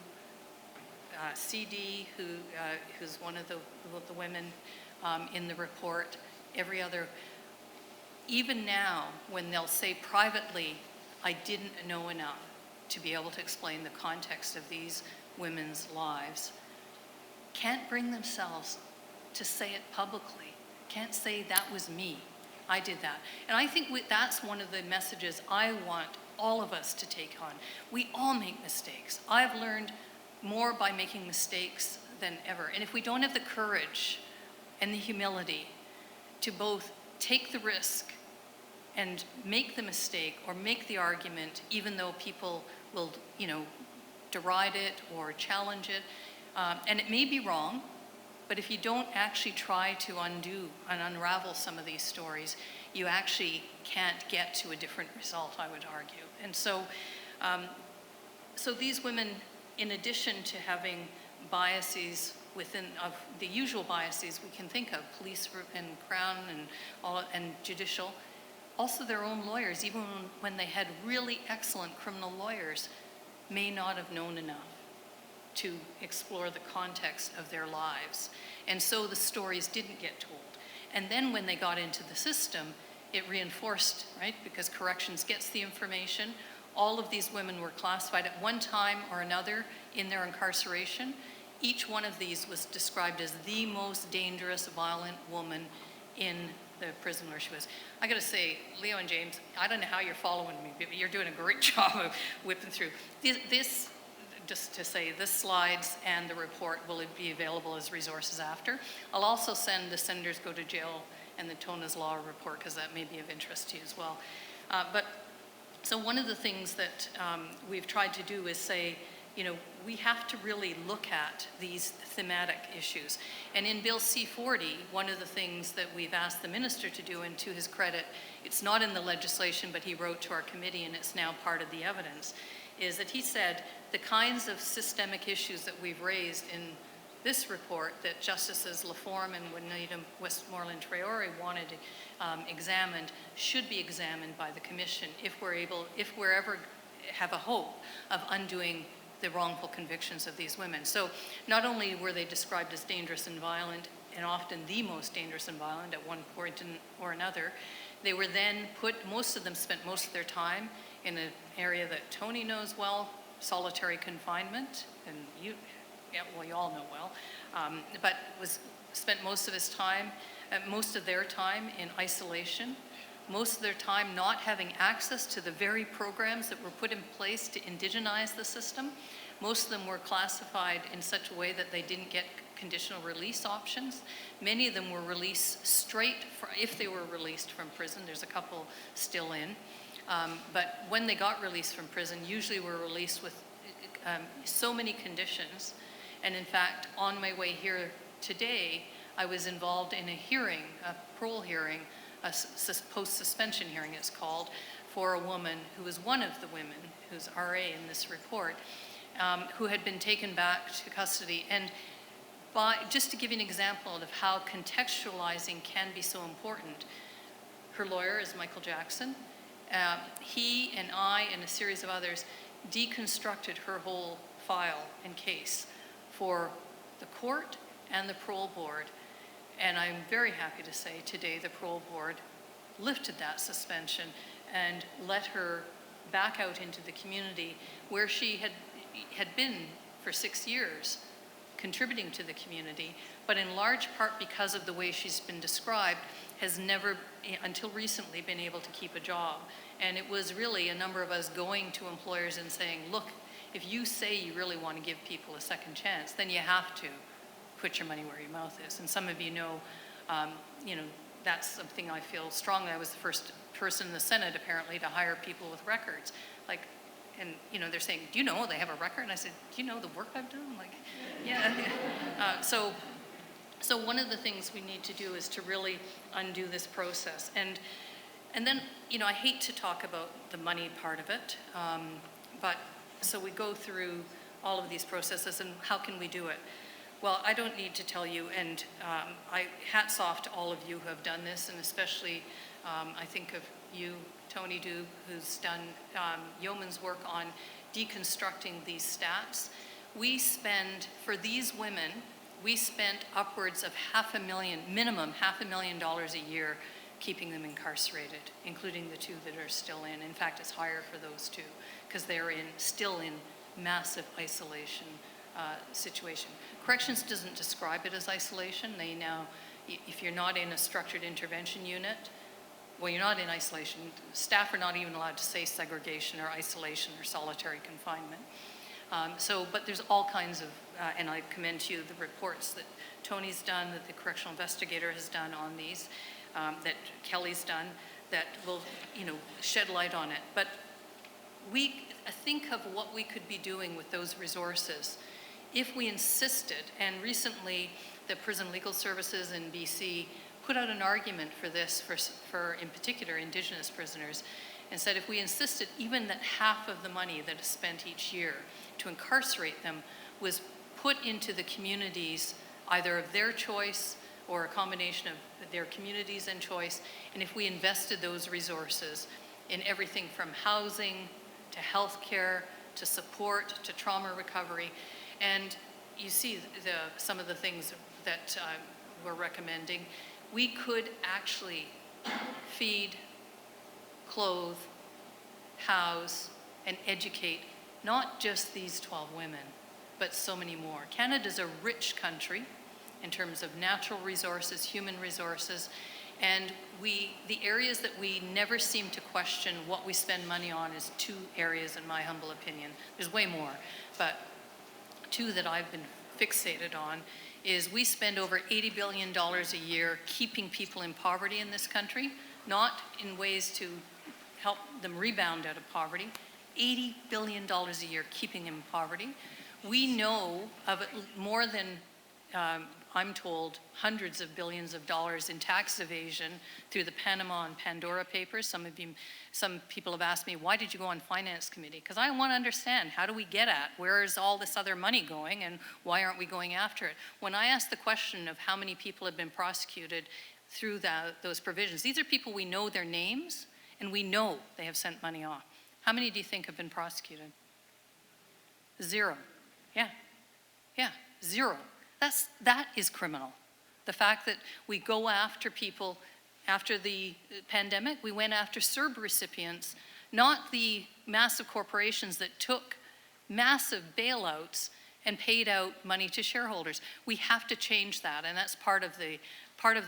CD, who's one of the women in the report, every other, even now when they'll say privately, I didn't know enough to be able to explain the context of these women's lives, can't bring themselves to say it publicly, can't say that was me, I did that. And I think that's one of the messages I want all of us to take on. We all make mistakes. I've learned more by making mistakes than ever. And if we don't have the courage and the humility to both take the risk and make the mistake or make the argument, even though people will, deride it or challenge it, and it may be wrong, but if you don't actually try to undo and unravel some of these stories, you actually can't get to a different result, I would argue. And so, so these women, in addition to having biases within of the usual biases we can think of, police and Crown and judicial, also their own lawyers, even when they had really excellent criminal lawyers, may not have known enough to explore the context of their lives. And so the stories didn't get told. And then when they got into the system, it reinforced, right? Because corrections gets the information. All of these women were classified at one time or another in their incarceration. Each one of these was described as the most dangerous, violent woman in the prison where she was. I gotta say, Leo and James, I don't know how you're following me, but you're doing a great job of whipping through. This just to say, the slides and the report will be available as resources after. I'll also send the Senators Go to Jail and the Tona's Law report, because that may be of interest to you as well. So one of the things that we've tried to do is say, we have to really look at these thematic issues. And in Bill C-40, one of the things that we've asked the minister to do, and to his credit, it's not in the legislation, but he wrote to our committee and it's now part of the evidence, is that he said the kinds of systemic issues that we've raised in this report that Justices Laforme and Juanita Westmoreland-Traore wanted examined should be examined by the Commission if we're ever have a hope of undoing the wrongful convictions of these women. So not only were they described as dangerous and violent, and often the most dangerous and violent at one point or another, they were then most of them spent most of their time in an area that Tony knows well, solitary confinement, and you all know well, but spent most of their time in isolation, most of their time not having access to the very programs that were put in place to indigenize the system. Most of them were classified in such a way that they didn't get conditional release options. Many of them were released if they were released from prison. There's a couple still in. But when they got released from prison, usually were released with so many conditions. And in fact, on my way here today, I was involved in a hearing, a parole hearing, a post-suspension hearing it's called, for a woman who was one of the women, who's RA in this report, who had been taken back to custody. And just to give you an example of how contextualizing can be so important, her lawyer is Michael Jackson. He and I and a series of others deconstructed her whole file and case for the court and the parole board. And I'm very happy to say today the parole board lifted that suspension and let her back out into the community where she had been for 6 years, contributing to the community, but in large part because of the way she's been described, has never, until recently, been able to keep a job. And it was really a number of us going to employers and saying, look, if you say you really want to give people a second chance, then you have to put your money where your mouth is. And some of you know, that's something I feel strongly. I was the first person in the Senate, apparently, to hire people with records. Like, and they're saying, do you know they have a record? And I said, do you know the work I've done? Like, yeah. So one of the things we need to do is to really undo this process. And then, I hate to talk about the money part of it, but so we go through all of these processes, and how can we do it? Well, I don't need to tell you, and hats off to all of you who have done this, and especially I think of you, Tony Dube, who's done yeoman's work on deconstructing these stats. For these women, we spent upwards of minimum $500,000 a year keeping them incarcerated, including the 2 that are still in. In fact, it's higher for those 2 because they're still in massive isolation situation. Corrections doesn't describe it as isolation. They now, if you're not in a structured intervention unit, well, you're not in isolation. Staff are not even allowed to say segregation or isolation or solitary confinement. But there's all kinds of, and I commend to you the reports that Tony's done, that the correctional investigator has done on these, that Kelly's done, that will, shed light on it. But we think of what we could be doing with those resources if we insisted, and recently the Prison Legal Services in BC put out an argument for this, for in particular Indigenous prisoners, and said if we insisted even that half of the money that is spent each year to incarcerate them was put into the communities either of their choice or a combination of their communities and choice, and if we invested those resources in everything from housing to healthcare to support to trauma recovery. And you see some of the things that we're recommending. We could actually feed, clothe, house, and educate not just these 12 women, but so many more. Canada's a rich country in terms of natural resources, human resources, and the areas that we never seem to question what we spend money on is 2 areas, in my humble opinion. There's way more, but 2 that I've been fixated on is we spend over $80 billion a year keeping people in poverty in this country, not in ways to help them rebound out of poverty. $80 billion a year keeping them in poverty. We know of more than, I'm told, hundreds of billions of dollars in tax evasion through the Panama and Pandora Papers. Some people have asked me, why did you go on Finance Committee? Because I want to understand, how do we get at where is all this other money going and why aren't we going after it? When I asked the question of how many people have been prosecuted through those provisions, these are people we know their names and we know they have sent money off. How many do you think have been prosecuted? 0. Yeah, 0. That is criminal. The fact that we go after people after the pandemic, we went after CERB recipients, not the massive corporations that took massive bailouts and paid out money to shareholders. We have to change that, and that's part of the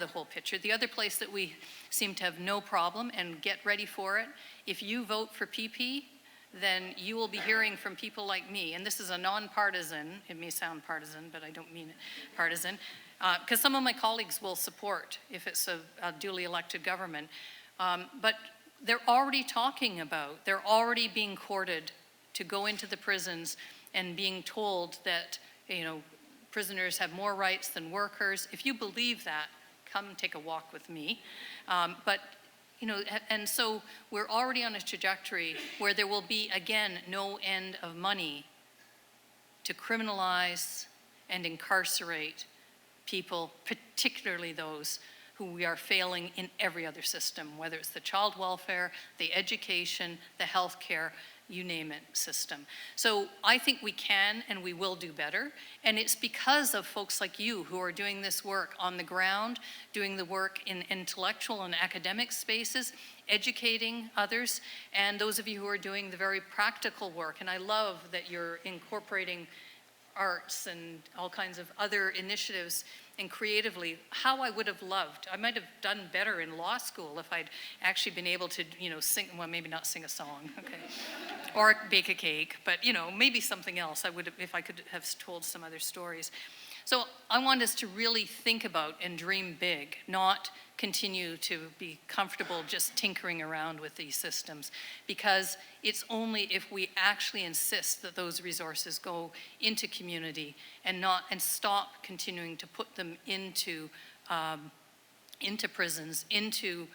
whole picture. The other place that we seem to have no problem, and get ready for it, if you vote for PP, then you will be hearing from people like me, and this is a nonpartisan, it may sound partisan, but I don't mean it partisan, because some of my colleagues will support if it's a duly elected government, but they're already they're already being courted to go into the prisons and being told that, prisoners have more rights than workers. If you believe that, come take a walk with me. And so we're already on a trajectory where there will be, again, no end of money to criminalize and incarcerate people, particularly those who we are failing in every other system, whether it's the child welfare, the education, the healthcare, you name it, system. So I think we can and we will do better. And it's because of folks like you who are doing this work on the ground, doing the work in intellectual and academic spaces, educating others, and those of you who are doing the very practical work. And I love that you're incorporating arts and all kinds of other initiatives and creatively, how I would have loved. I might have done better in law school if I'd actually been able to, sing, well, maybe not sing a song, okay, or bake a cake, but, maybe something else. I would have, if I could have told some other stories. So I want us to really think about and dream big, not continue to be comfortable just tinkering around with these systems, because it's only if we actually insist that those resources go into community and stop continuing to put them into prisons, into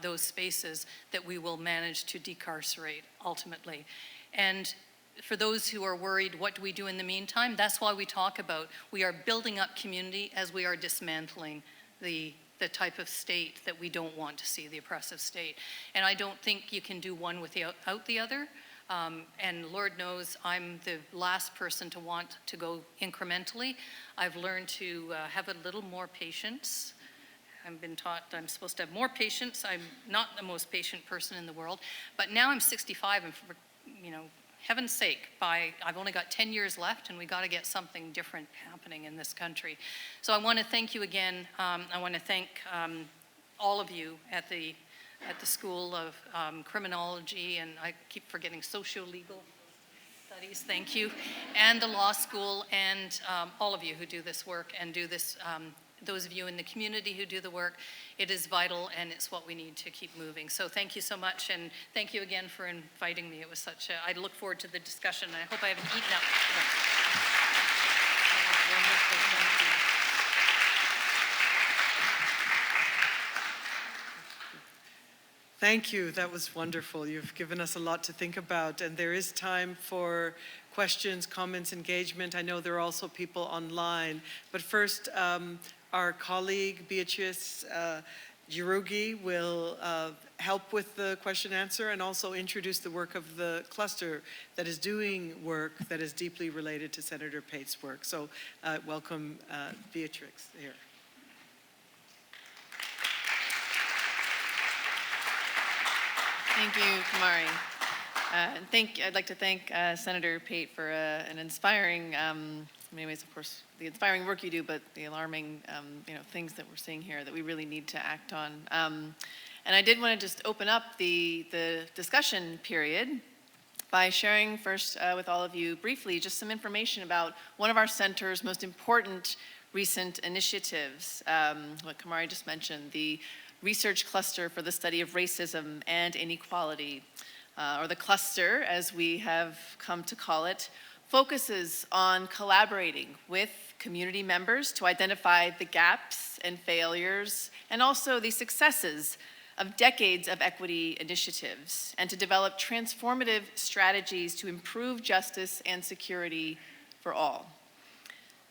those spaces, that we will manage to decarcerate ultimately. And for those who are worried, what do we do in the meantime? That's why we talk about, we are building up community as we are dismantling the type of state that we don't want to see, the oppressive state. And I don't think you can do one without the other. And Lord knows I'm the last person to want to go incrementally. I've learned to have a little more patience. I've been taught I'm supposed to have more patience. I'm not the most patient person in the world. But now I'm 65, and for, heaven's sake, I've only got 10 years left, and we got to get something different happening in this country. So I want to thank you again. I want to thank all of you at the School of Criminology, and I keep forgetting socio-legal studies, thank you, and the law school, and all of you who do this work and do this, those of you in the community who do the work. It is vital, and it's what we need to keep moving. So thank you so much, and thank you again for inviting me. It was such a, I look forward to the discussion, and I hope I haven't eaten up. Thank you. That was wonderful. You've given us a lot to think about, and there is time for questions, comments, engagement. I know there are also people online, but first, our colleague Beatrice Jauregui will help with the question answer and also introduce the work of the cluster that is doing work that is deeply related to Senator Pate's work. So welcome Beatrice here. Thank you, Kamari. I'd like to thank Senator Pate for an inspiring, in many ways, of course, the inspiring work you do, but the alarming, things that we're seeing here that we really need to act on. And I did want to just open up the discussion period by sharing first with all of you briefly just some information about one of our center's most important recent initiatives, what Kamari just mentioned, the Research Cluster for the Study of Racism and Inequality, or the cluster as we have come to call it, focuses on collaborating with community members to identify the gaps and failures and also the successes of decades of equity initiatives and to develop transformative strategies to improve justice and security for all.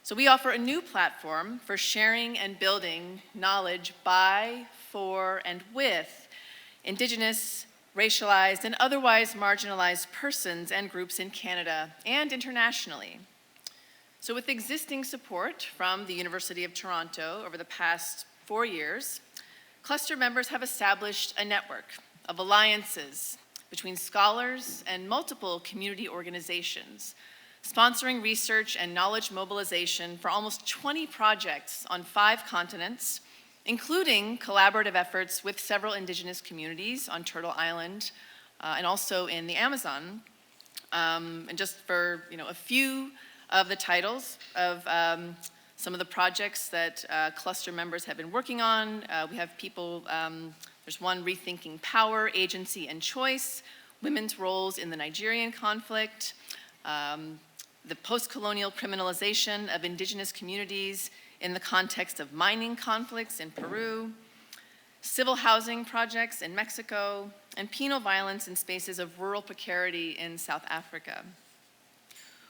So we offer a new platform for sharing and building knowledge by, for, and with Indigenous, racialized, and otherwise marginalized persons and groups in Canada and internationally. So with existing support from the University of Toronto over the past 4 years, cluster members have established a network of alliances between scholars and multiple community organizations, sponsoring research and knowledge mobilization for almost 20 projects on 5 continents, including collaborative efforts with several Indigenous communities on Turtle Island and also in the Amazon. And just for a few of the titles of some of the projects that cluster members have been working on, we have people, there's one, Rethinking Power, Agency and Choice, Women's Roles in the Nigerian Conflict, the post-colonial criminalization of Indigenous communities in the context of mining conflicts in Peru, civil housing projects in Mexico, and penal violence in spaces of rural precarity in South Africa.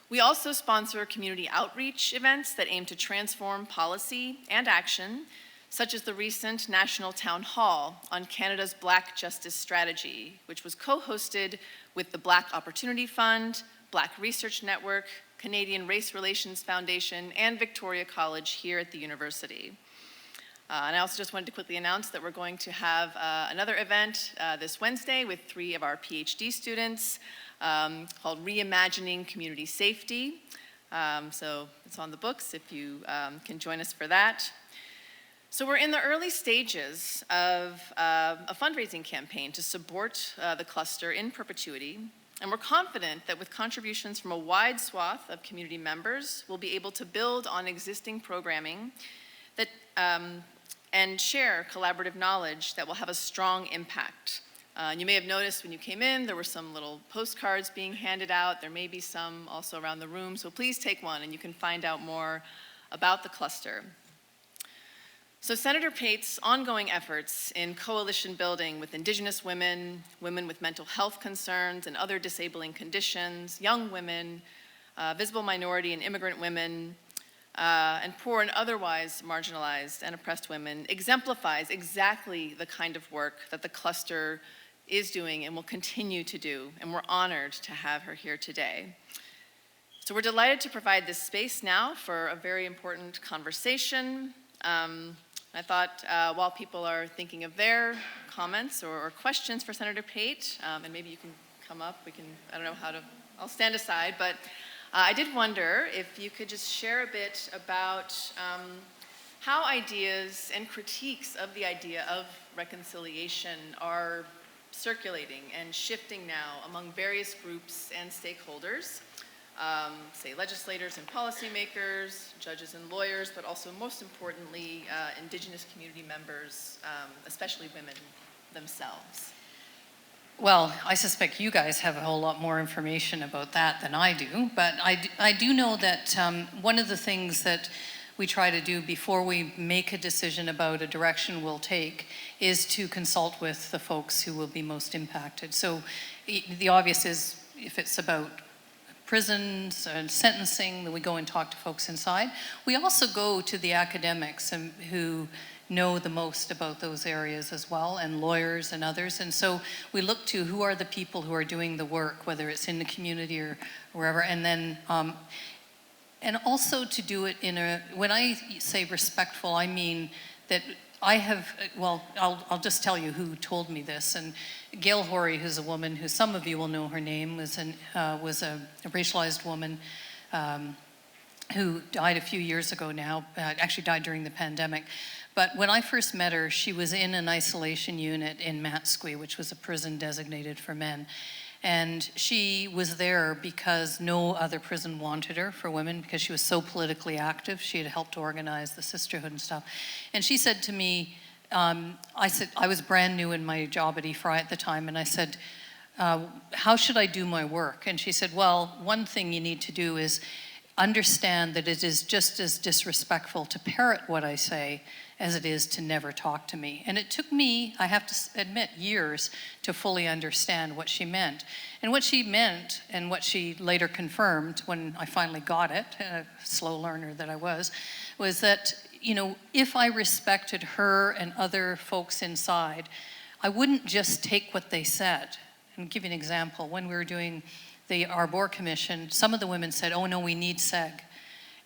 We also sponsor community outreach events that aim to transform policy and action, such as the recent National Town Hall on Canada's Black Justice Strategy, which was co-hosted with the Black Opportunity Fund, Black Research Network, Canadian Race Relations Foundation, and Victoria College here at the university. And I also just wanted to quickly announce that we're going to have another event this Wednesday with 3 of our PhD students called Reimagining Community Safety. So it's on the books if you can join us for that. So we're in the early stages of a fundraising campaign to support the cluster in perpetuity. And we're confident that with contributions from a wide swath of community members, we'll be able to build on existing programming that, and share collaborative knowledge that will have a strong impact. You may have noticed when you came in, there were some little postcards being handed out. There may be some also around the room, so please take one and you can find out more about the cluster. So Senator Pate's ongoing efforts in coalition building with Indigenous women, women with mental health concerns and other disabling conditions, young women, visible minority and immigrant women, and poor and otherwise marginalized and oppressed women exemplifies exactly the kind of work that the cluster is doing and will continue to do, and we're honored to have her here today. So we're delighted to provide this space now for a very important conversation. I thought while people are thinking of their comments or questions for Senator Pate, and maybe you can come up, I don't know how to, I'll stand aside, but I did wonder if you could just share a bit about how ideas and critiques of the idea of reconciliation are circulating and shifting now among various groups and stakeholders. Say legislators and policymakers, judges and lawyers, but also most importantly, Indigenous community members, especially women themselves. Well, I suspect you guys have a whole lot more information about that than I do, but I do know that one of the things that we try to do before we make a decision about a direction we'll take is to consult with the folks who will be most impacted. So the obvious is if it's about prisons and sentencing, then we go and talk to folks inside. We also go to the academics who know the most about those areas as well, and lawyers and others. And so we look to who are the people who are doing the work, whether it's in the community or wherever, and then and also to do it in a, when I say respectful, I mean that I have, well, I'll just tell you who told me this. And Gail Horry, who's a woman who some of you will know her name, was a racialized woman who died a few years ago now, actually died during the pandemic. But when I first met her, she was in an isolation unit in Matsqui, which was a prison designated for men. And she was there because no other prison wanted her for women because she was so politically active. She had helped organize the sisterhood and stuff. And she said to me, I said, I was brand new in my job at EFRI at the time, and I said, how should I do my work? And she said, well, one thing you need to do is understand that it is just as disrespectful to parrot what I say as it is to never talk to me. And it took me, I have to admit, years to fully understand what she meant. And what she meant, and what she later confirmed when I finally got it, a slow learner that I was that, you know, if I respected her and other folks inside, I wouldn't just take what they said. And I'll give you an example. When we were doing the Arbor Commission, some of the women said, oh no, we need seg.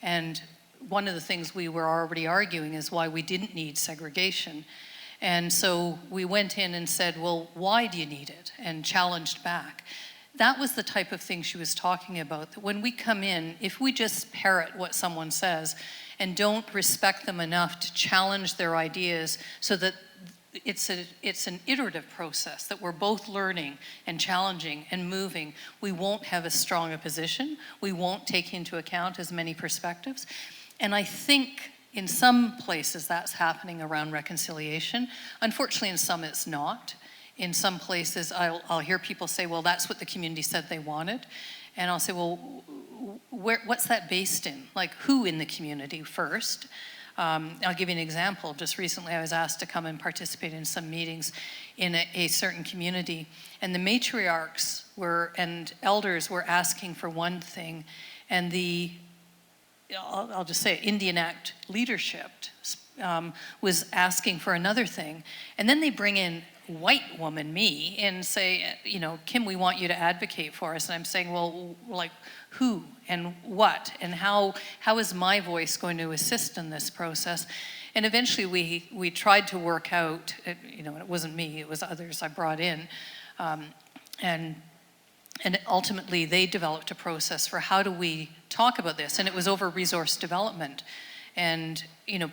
And one of the things we were already arguing is why we didn't need segregation. And so we went in and said, well, why do you need it? And challenged back. That was the type of thing she was talking about, that when we come in, if we just parrot what someone says and don't respect them enough to challenge their ideas so that it's an iterative process that we're both learning and challenging and moving, we won't have as strong a position. We won't take into account as many perspectives. And I think in some places that's happening around reconciliation. Unfortunately, in some it's not. In some places, I'll hear people say, well, that's what the community said they wanted. And I'll say, well, what's that based in? Like, who in the community first? I'll give you an example. Just recently, I was asked to come and participate in some meetings in a certain community. And the matriarchs and elders were asking for one thing, and I'll just say Indian Act leadership was asking for another thing. And then they bring in white woman, me, and say, you know, Kim, we want you to advocate for us. And I'm saying, well, like who and what? And how is my voice going to assist in this process? And eventually we tried to work out, you know, it wasn't me, it was others I brought in. And ultimately they developed a process for how do we talk about this, and it was over resource development. And,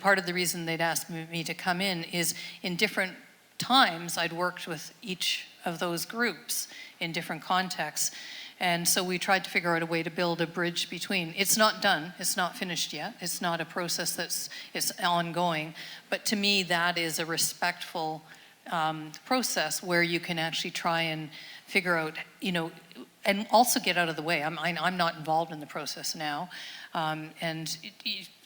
part of the reason they'd asked me to come in is in different times I'd worked with each of those groups in different contexts. And so we tried to figure out a way to build a bridge between. It's not done, it's not finished yet. It's not a process it's ongoing. But to me, that is a respectful process where you can actually try and figure out, and also get out of the way. I'm not involved in the process now.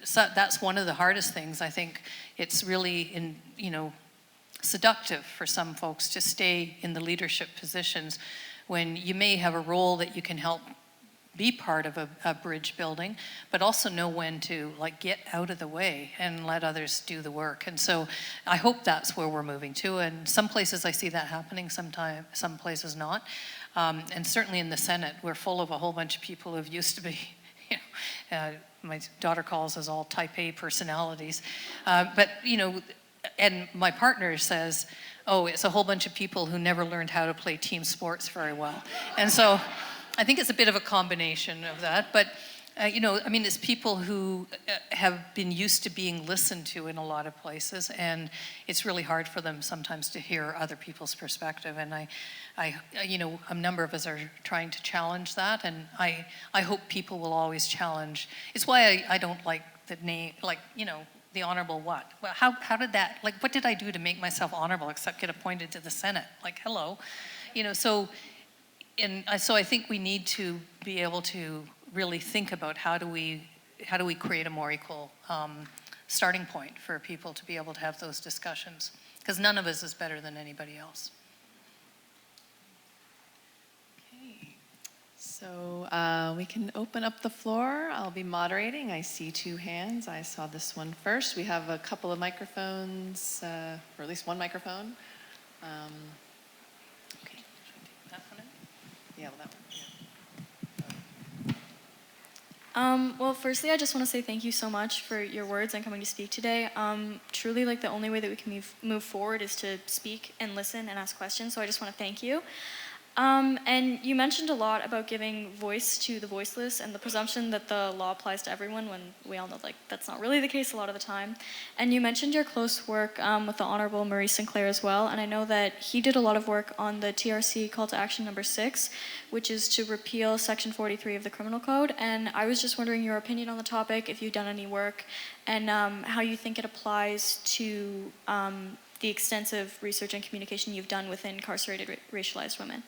So that's one of the hardest things. I think it's really seductive for some folks to stay in the leadership positions when you may have a role that you can help be part of a bridge building, but also know when to get out of the way and let others do the work. And so I hope that's where we're moving to. And some places I see that happening, some places not. And certainly in the Senate, we're full of a whole bunch of people who've used to be, my daughter calls us all type A personalities. And my partner says, oh, it's a whole bunch of people who never learned how to play team sports very well. And so I think it's a bit of a combination of that. But, it's people who have been used to being listened to in a lot of places, and it's really hard for them sometimes to hear other people's perspective. And a number of us are trying to challenge that, and I hope people will always challenge. It's why I don't like the name, the honorable what? Well, how did that, what did I do to make myself honorable except get appointed to the Senate? Hello. So I think we need to be able to really think about how do we create a more equal starting point for people to be able to have those discussions, because none of us is better than anybody else. So we can open up the floor. I'll be moderating. I see 2 hands. I saw this one first. We have a couple of microphones, or at least one microphone. Okay. Should I take that one in? Yeah, well, that one. Well, firstly, I just want to say thank you so much for your words and coming to speak today. Truly, the only way that we can move forward is to speak and listen and ask questions, so I just want to thank you. And you mentioned a lot about giving voice to the voiceless and the presumption that the law applies to everyone, when we all know that's not really the case a lot of the time. And you mentioned your close work with the Honourable Maurice Sinclair as well, and I know that he did a lot of work on the TRC call to action number 6, which is to repeal section 43 of the Criminal Code. And I was just wondering your opinion on the topic, if you've done any work, and how you think it applies to the extensive research and communication you've done with incarcerated racialized women.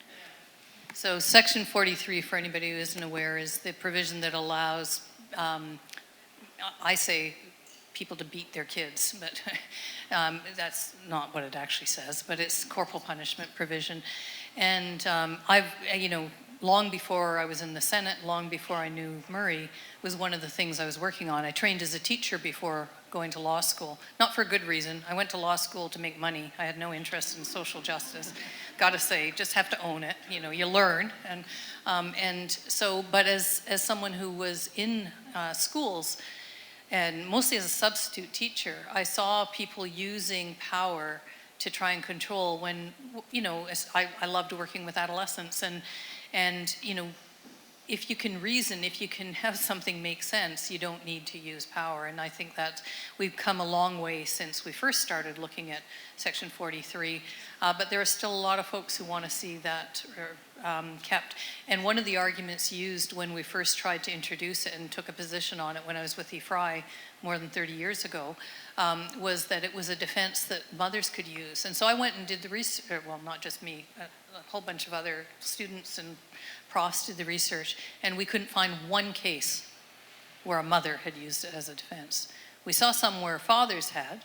So Section 43, for anybody who isn't aware, is the provision that allows, I say, people to beat their kids, but that's not what it actually says, but it's corporal punishment provision. And long before I was in the Senate, long before I knew Murray, was one of the things I was working on. I trained as a teacher before going to law school, not for a good reason. I went to law school to make money. I had no interest in social justice. Gotta say, just have to own it. You learn. But as someone who was in schools, and mostly as a substitute teacher, I saw people using power to try and control when, I loved working with adolescents, and if you can reason, if you can have something make sense, you don't need to use power. And I think that we've come a long way since we first started looking at Section 43. But there are still a lot of folks who want to see that kept. And one of the arguments used when we first tried to introduce it and took a position on it when I was with EFRI more than 30 years ago, was that it was a defense that mothers could use. And so I went and did the research, well, not just me, a whole bunch of other students and profs did the research, and we couldn't find one case where a mother had used it as a defense. We saw some where fathers had,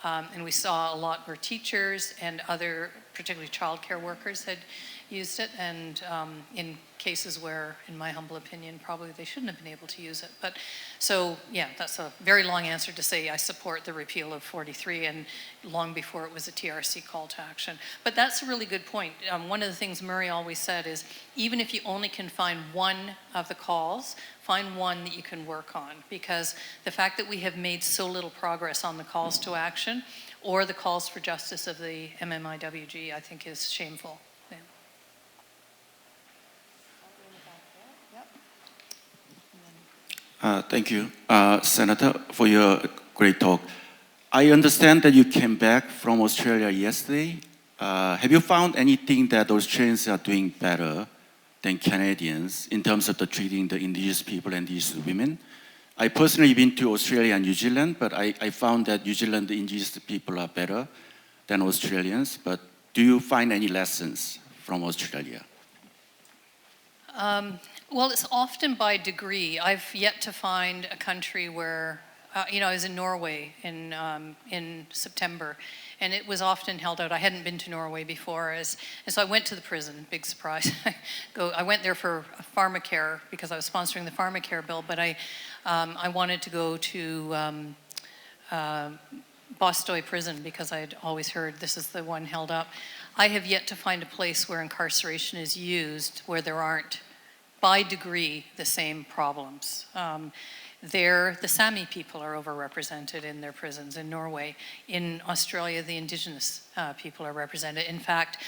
and we saw a lot where teachers and other, particularly childcare workers, had used it, and in cases where, in my humble opinion, probably they shouldn't have been able to use it. But so, yeah, that's a very long answer to say I support the repeal of 43, and long before it was a TRC call to action. But that's a really good point. One of the things Murray always said is, even if you only can find one of the calls, find one that you can work on, because the fact that we have made so little progress on the calls to action or the calls for justice of the MMIWG, I think is shameful. Thank you, Senator, for your great talk. I understand that you came back from Australia yesterday. Have you found anything that Australians are doing better than Canadians in terms of the treating the indigenous people and indigenous women? I personally been to Australia and New Zealand, but I found that New Zealand, the indigenous people are better than Australians. But do you find any lessons from Australia? Well, it's often by degree. I've yet to find a country where, I was in Norway in September, and it was often held out. I hadn't been to Norway before, and so I went to the prison, big surprise. I went there for pharmacare because I was sponsoring the pharmacare bill, but I wanted to go to Bostoy prison because I had always heard this is the one held up. I have yet to find a place where incarceration is used where there aren't, by degree, the same problems. There, the Sami people are overrepresented in their prisons in Norway. In Australia, the indigenous people are represented. In fact,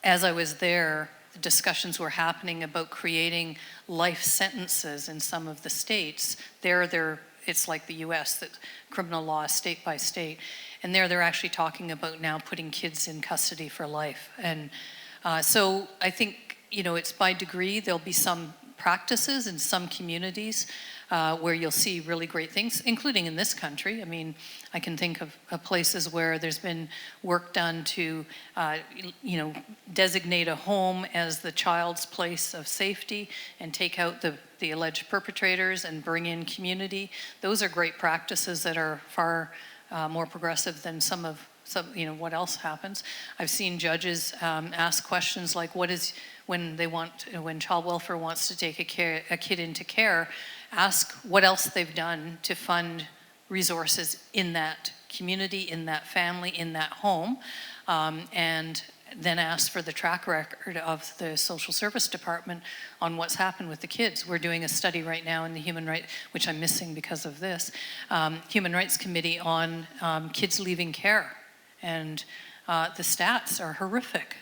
as I was there, the discussions were happening about creating life sentences in some of the states. It's like the US, that criminal law is state by state. And there they're actually talking about now putting kids in custody for life. And so I think, it's by degree. There'll be some practices in some communities where you'll see really great things, including in this country. I mean, I can think of places where there's been work done to, designate a home as the child's place of safety and take out the alleged perpetrators and bring in community. Those are great practices that are far more progressive than what else happens. I've seen judges ask questions like, when child welfare wants to take a kid into care, ask what else they've done to fund resources in that community, in that family, in that home, and then ask for the track record of the social service department on what's happened with the kids. We're doing a study right now in the Human Rights, which I'm missing because of this, Human Rights Committee on kids leaving care. And the stats are horrific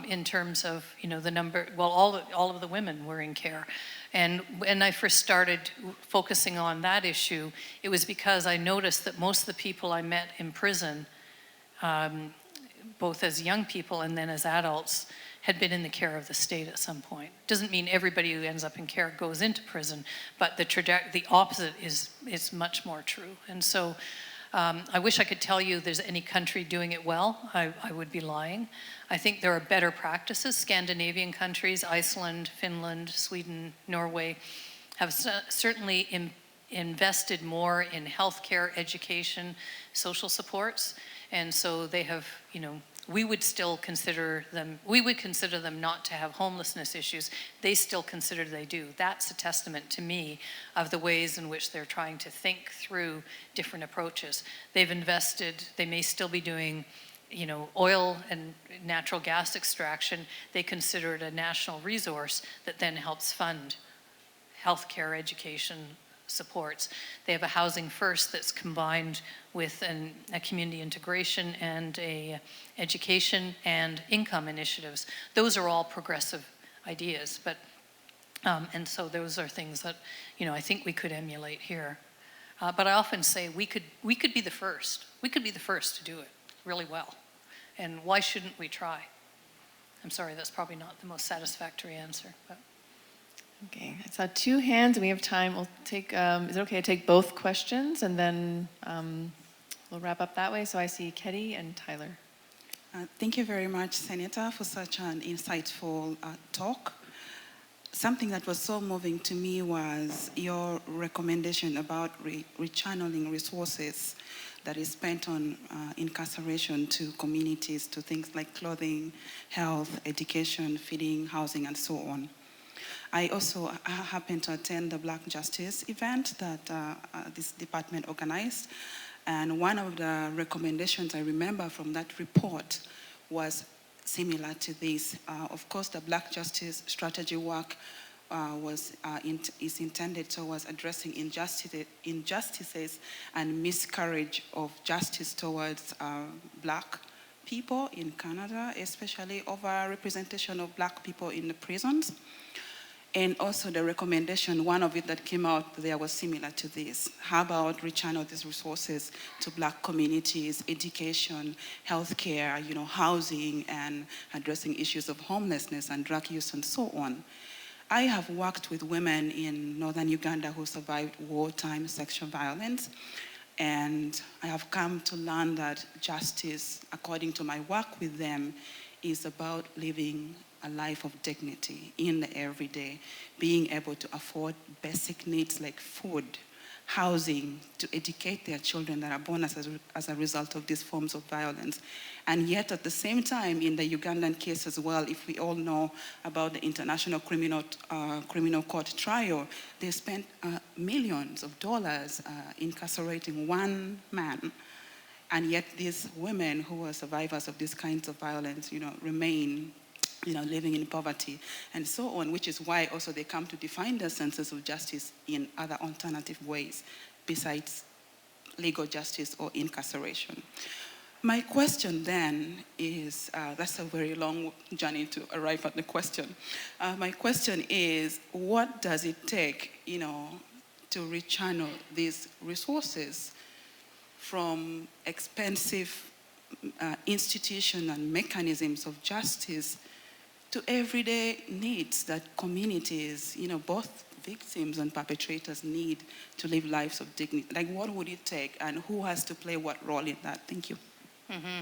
in terms of, the number, all of the women were in care. And when I first started focusing on that issue, it was because I noticed that most of the people I met in prison, both as young people and then as adults, had been in the care of the state at some point. Doesn't mean everybody who ends up in care goes into prison, but the opposite is much more true. And so I wish I could tell you there's any country doing it well. I would be lying. I think there are better practices. Scandinavian countries, Iceland, Finland, Sweden, Norway, have certainly invested more in healthcare, education, social supports. And so they have, we would consider them not to have homelessness issues. They still consider they do. That's a testament to me of the ways in which they're trying to think through different approaches. They've invested, they may still be doing, oil and natural gas extraction. They consider it a national resource that then helps fund healthcare, education, supports. They have a housing first that's combined with a community integration and a education and income initiatives. Those are all progressive ideas, but and so those are things that I think we could emulate here. But I often say we could be the first. We could be the first to do it really well, and why shouldn't we try? I'm sorry, that's probably not the most satisfactory answer, but. Okay, I saw two hands, and we have time. We'll take, is it okay to take both questions, and then we'll wrap up that way? So I see Kelly and Tyler. Thank you very much, Senator, for such an insightful talk. Something that was so moving to me was your recommendation about rechanneling resources that is spent on incarceration to communities, to things like clothing, health, education, feeding, housing, and so on. I also happened to attend the Black Justice event that this department organized. And one of the recommendations I remember from that report was similar to this. Of course, the Black Justice strategy work is intended towards addressing injustices and miscarriage of justice towards Black people in Canada, especially over representation of Black people in the prisons. And also the recommendation, one of it that came out there was similar to this. How about rechannel these resources to Black communities, education, healthcare, housing, and addressing issues of homelessness and drug use and so on. I have worked with women in northern Uganda who survived wartime sexual violence, and I have come to learn that justice, according to my work with them, is about living a life of dignity in the everyday, being able to afford basic needs like food, housing, to educate their children that are born as a result of these forms of violence. And yet at the same time, in the Ugandan case as well, if we all know about the International Criminal Court trial, they spent millions of dollars incarcerating one man. And yet these women who are survivors of these kinds of violence, remain living in poverty and so on, which is why also they come to define their senses of justice in other alternative ways besides legal justice or incarceration. My question then is, that's a very long journey to arrive at the question. My question is, what does it take, to rechannel these resources from expensive institutions and mechanisms of justice to everyday needs that communities, both victims and perpetrators need to live lives of dignity? Like, what would it take, and who has to play what role in that? Thank you. Mm-hmm.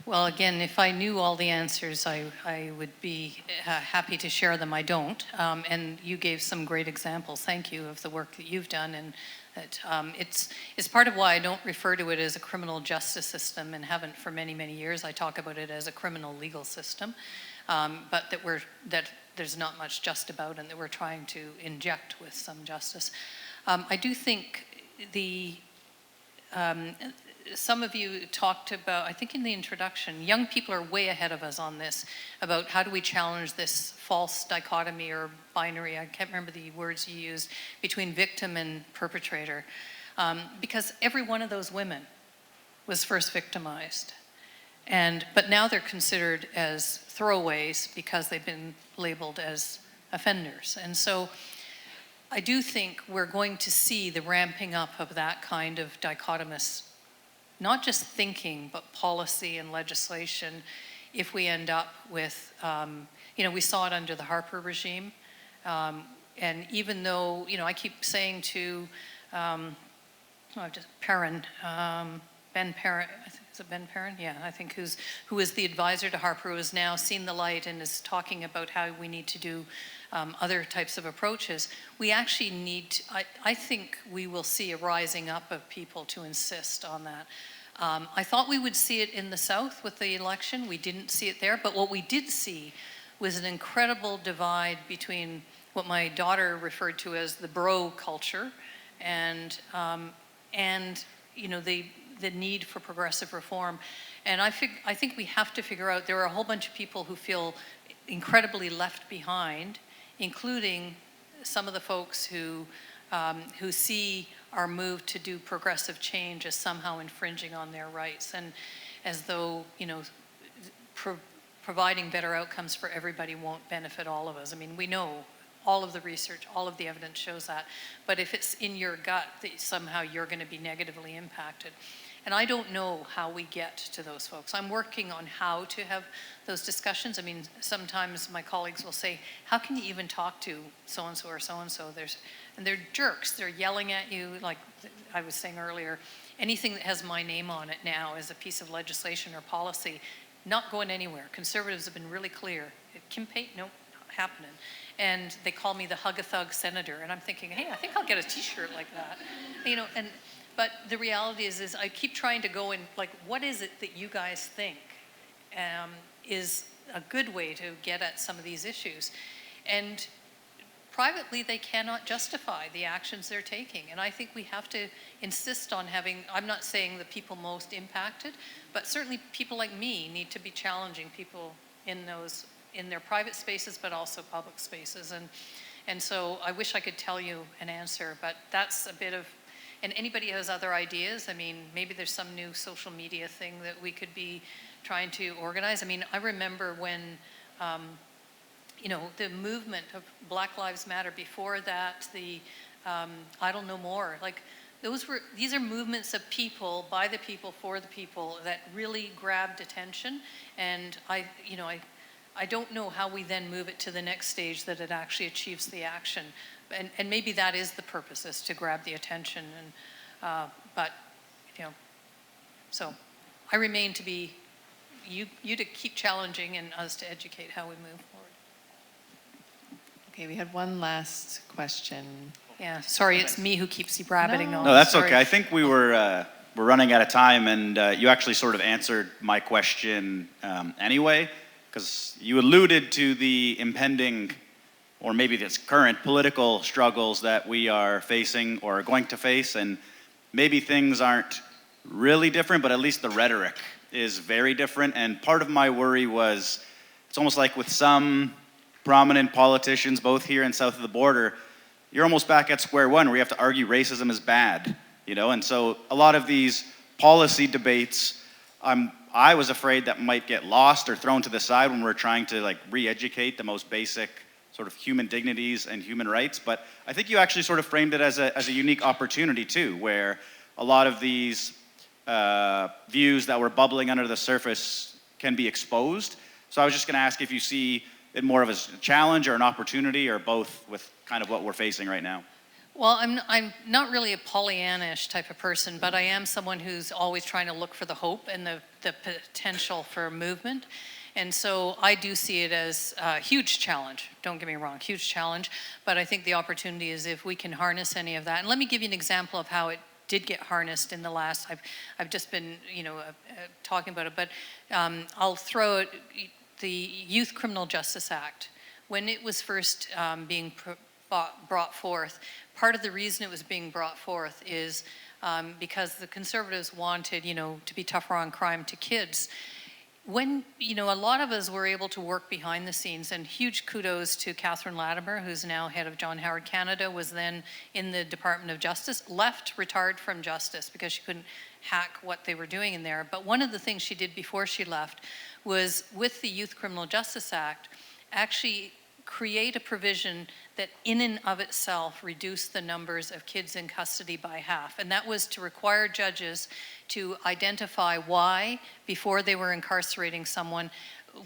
Well, again, if I knew all the answers, I would be happy to share them. I don't. And you gave some great examples. Thank you of the work that you've done. And that it's part of why I don't refer to it as a criminal justice system, and haven't for many, many years. I talk about it as a criminal legal system. But that there's not much just about, and that we're trying to inject with some justice. I do think some of you talked about, I think in the introduction, young people are way ahead of us on this, about how do we challenge this false dichotomy or binary, I can't remember the words you used, between victim and perpetrator. Because every one of those women was first victimized. But now they're considered as throwaways because they've been labeled as offenders. And so I do think we're going to see the ramping up of that kind of dichotomous, not just thinking, but policy and legislation, if we end up with, we saw it under the Harper regime. And even though, I keep saying to Perrin, Ben Perrin, is it Ben Perrin? Yeah, I think who is the advisor to Harper, who has now seen the light and is talking about how we need to do other types of approaches. We actually need to, I think we will see a rising up of people to insist on that. I thought we would see it in the South with the election. We didn't see it there, but what we did see was an incredible divide between what my daughter referred to as the bro culture and the need for progressive reform. And I think we have to figure out, there are a whole bunch of people who feel incredibly left behind, including some of the folks who see our move to do progressive change as somehow infringing on their rights, and as though, providing better outcomes for everybody won't benefit all of us. I mean, we know all of the research, all of the evidence shows that, but if it's in your gut that somehow you're going to be negatively impacted. And I don't know how we get to those folks. I'm working on how to have those discussions. I mean, sometimes my colleagues will say, how can you even talk to so-and-so or so-and-so? And they're jerks. They're yelling at you, like I was saying earlier. Anything that has my name on it now as a piece of legislation or policy, not going anywhere. Conservatives have been really clear. Kim Pate, nope, not happening. And they call me the hug-a-thug senator. And I'm thinking, hey, I think I'll get a t-shirt like that. But the reality is I keep trying to go in, like, what is it that you guys think is a good way to get at some of these issues? And privately, they cannot justify the actions they're taking. And I think we have to insist on having, I'm not saying the people most impacted, but certainly people like me need to be challenging people in their private spaces, but also public spaces. And so I wish I could tell you an answer, but that's a bit of, and anybody has other ideas. I mean, maybe there's some new social media thing that we could be trying to organize. I mean, I remember when, you know, the movement of Black Lives Matter, before that, the Idle No More, like these are movements of people, by the people, for the people, that really grabbed attention. And I don't know how we then move it to the next stage that it actually achieves the action. And maybe that is the purpose, is to grab the attention. And but, you know, so I remain to be, you to keep challenging and us to educate how we move forward. Okay, we had one last question. Yeah, sorry, it's me who keeps rabbiting on. No, that's Sorry. okay. I think we're running out of time, and you actually sort of answered my question anyway, because you alluded to the impending, or maybe this current political struggles that we are facing or are going to face, and maybe things aren't really different, but at least the rhetoric is very different. And part of my worry was, it's almost like with some prominent politicians, both here and south of the border, you're almost back at square one where you have to argue racism is bad, you know? And so a lot of these policy debates, I was afraid that might get lost or thrown to the side when we're trying to like re-educate the most basic sort of human dignities and human rights. But I think you actually sort of framed it as a unique opportunity too, where a lot of these views that were bubbling under the surface can be exposed. So I was just gonna ask if you see it more of a challenge or an opportunity, or both, with kind of what we're facing right now. Well, I'm not really a Pollyanna-ish type of person, but I am someone who's always trying to look for the hope and the potential for movement. And so I do see it as a huge challenge. Don't get me wrong, huge challenge. But I think the opportunity is if we can harness any of that. And let me give you an example of how it did get harnessed in the last, I've just been, you know, talking about it, but I'll throw it, the Youth Criminal Justice Act. When it was first being brought forth, part of the reason it was being brought forth is because the Conservatives wanted, you know, to be tougher on crime to kids. When, you know, a lot of us were able to work behind the scenes, and huge kudos to Catherine Latimer, who's now head of John Howard Canada, was then in the Department of Justice, retired from justice because she couldn't hack what they were doing in there. But one of the things she did before she left was, with the Youth Criminal Justice Act, actually create a provision that in and of itself reduced the numbers of kids in custody by half. And that was to require judges to identify why, before they were incarcerating someone,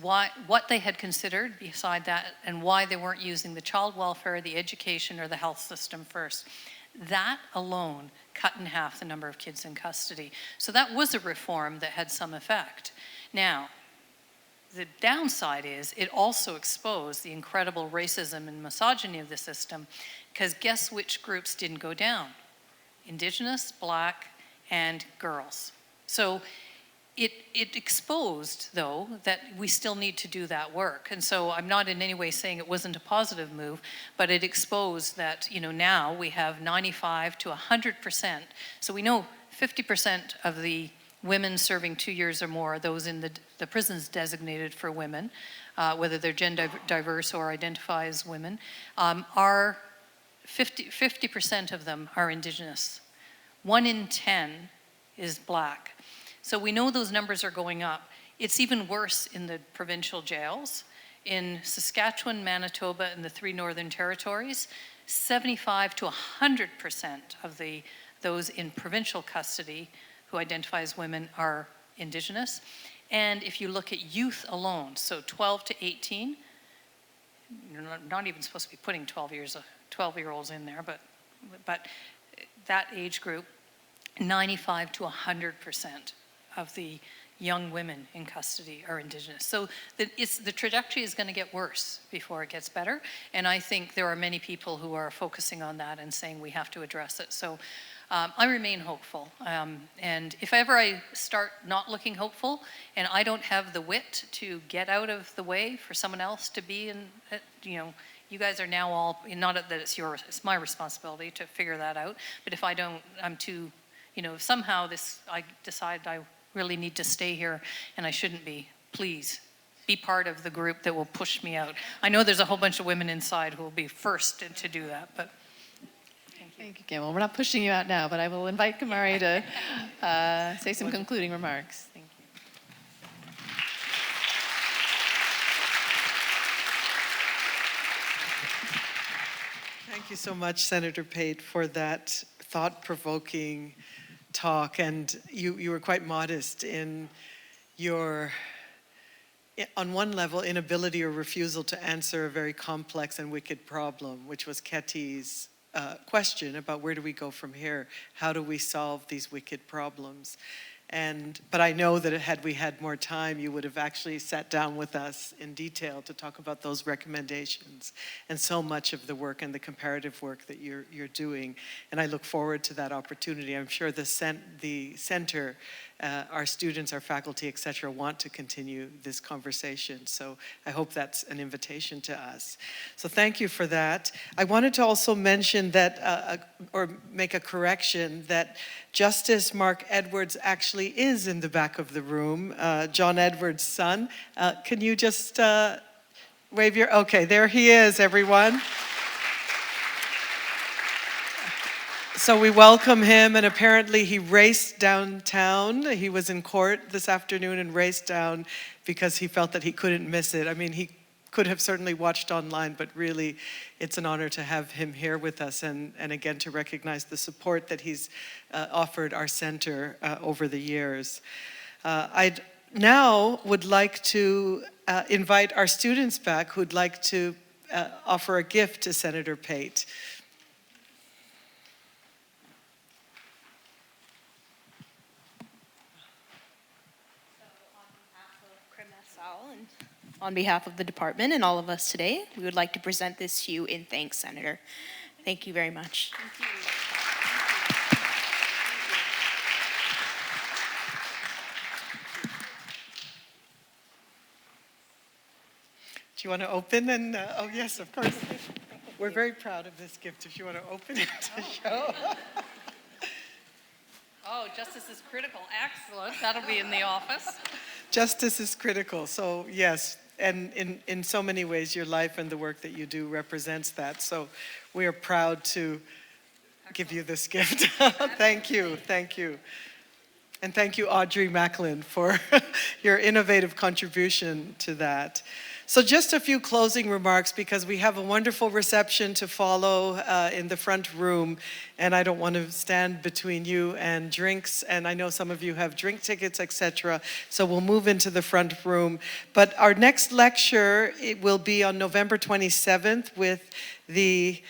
what they had considered beside that, and why they weren't using the child welfare, the education, or the health system first. That alone cut in half the number of kids in custody. So that was a reform that had some effect. Now, the downside is it also exposed the incredible racism and misogyny of the system, because guess which groups didn't go down? Indigenous, Black, and girls. So it exposed, though, that we still need to do that work. And so I'm not in any way saying it wasn't a positive move, but it exposed that, you know, now we have 95 to 100%. So we know 50% of the women serving 2 years or more, those in the prisons designated for women, whether they're gender diverse or identify as women, are 50% of them are Indigenous. 1 in 10 is Black. So we know those numbers are going up. It's even worse in the provincial jails. In Saskatchewan, Manitoba, and the 3 Northern Territories, 75 to 100% of those in provincial custody who identify as women are Indigenous. And if you look at youth alone, so 12 to 18, you're not even supposed to be putting 12-year-olds in there, but that age group, 95 to 100% of the young women in custody are Indigenous. So the trajectory is going to get worse before it gets better. And I think there are many people who are focusing on that and saying we have to address it. So I remain hopeful. And if ever I start not looking hopeful and I don't have the wit to get out of the way for someone else to be in, you know, you guys are now all, not that it's yours, it's my responsibility to figure that out. But if I don't, I'm too, you know, if somehow I decide I really need to stay here and I shouldn't be, please be part of the group that will push me out. I know there's a whole bunch of women inside who will be first to do that, but thank you, Kim. Well, we're not pushing you out now, but I will invite Kamari to say some concluding remarks. Thank you. Thank you so much, Senator Pate, for that thought-provoking talk. And you were quite modest in your, on one level, inability or refusal to answer a very complex and wicked problem, which was Ketty's question about where do we go from here? How do we solve these wicked problems? But I know that had we had more time, you would have actually sat down with us in detail to talk about those recommendations and so much of the work and the comparative work that you're doing. And I look forward to that opportunity. I'm sure the center, our students, our faculty, et cetera, want to continue this conversation. So I hope that's an invitation to us. So thank you for that. I wanted to also mention that, or make a correction, that Justice Mark Edwards actually is in the back of the room, John Edwards' son. Can you just wave your, okay, there he is, everyone. So we welcome him, and apparently he raced downtown. He was in court this afternoon and raced down because he felt that he couldn't miss it. I mean, he could have certainly watched online, but really it's an honor to have him here with us and again to recognize the support that he's offered our center over the years. I now would like to invite our students back who'd like to offer a gift to Senator Pate. On behalf of the department and all of us today, we would like to present this to you in thanks, Senator. Thank you very much. Thank you. Do you want to open and, oh yes, of course. We're very proud of this gift if you want to open it to show. Oh, justice is critical. Excellent. That'll be in the office. Justice is critical. So yes, and in so many ways, your life and the work that you do represents that. So we are proud to give you this gift. Thank you, thank you. And thank you, Audrey Macklin, for your innovative contribution to that. So just a few closing remarks because we have a wonderful reception to follow in the front room, and I don't want to stand between you and drinks, and I know some of you have drink tickets, etc. So we'll move into the front room. But our next lecture, it will be on November 27th with the,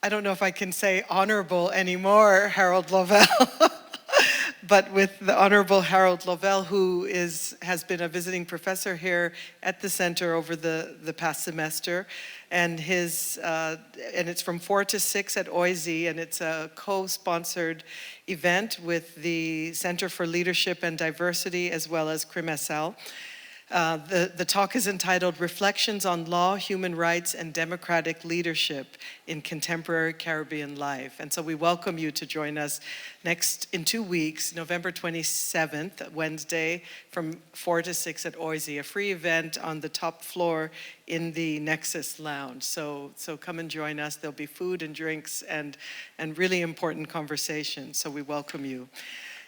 I don't know if I can say honorable anymore, Harold Lovell. But with the Honorable Harold Lovell, who has been a visiting professor here at the center over the past semester, and it's from 4 to 6 at OISE, and it's a co-sponsored event with the Center for Leadership and Diversity as well as CrimSL. The talk is entitled Reflections on Law, Human Rights, and Democratic Leadership in Contemporary Caribbean Life. And so we welcome you to join us in 2 weeks, November 27th, Wednesday, from 4 to 6 at OISE, a free event on the top floor in the Nexus Lounge. So come and join us. There'll be food and drinks and really important conversations. So we welcome you.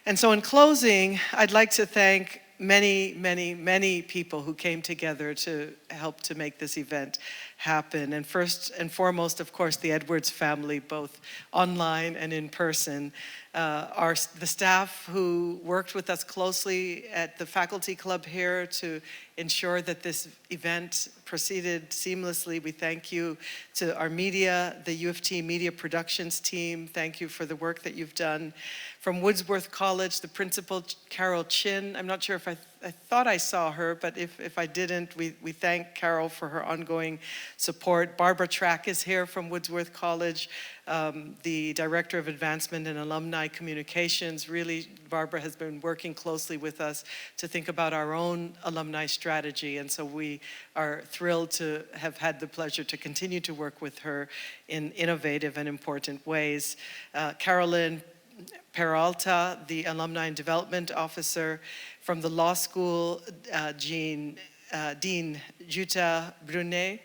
And so in closing, I'd like to thank many, many, many people who came together to help to make this event happen. And first and foremost, of course, the Edwards family, both online and in person. The staff who worked with us closely at the faculty club here to ensure that this event proceeded seamlessly. We thank you to our media, the U of T media productions team. Thank you for the work that you've done. From Woodsworth College, the principal, Carol Chin. I'm not sure if I thought I saw her, but if I didn't, we thank Carol for her ongoing support. Barbara Track is here from Woodsworth College, the Director of Advancement and Alumni Communications. Really, Barbara has been working closely with us to think about our own alumni strategy, and so we are thrilled to have had the pleasure to continue to work with her in innovative and important ways. Carolyn Peralta, the Alumni and Development Officer. From the law school, Dean Jutta Brunet.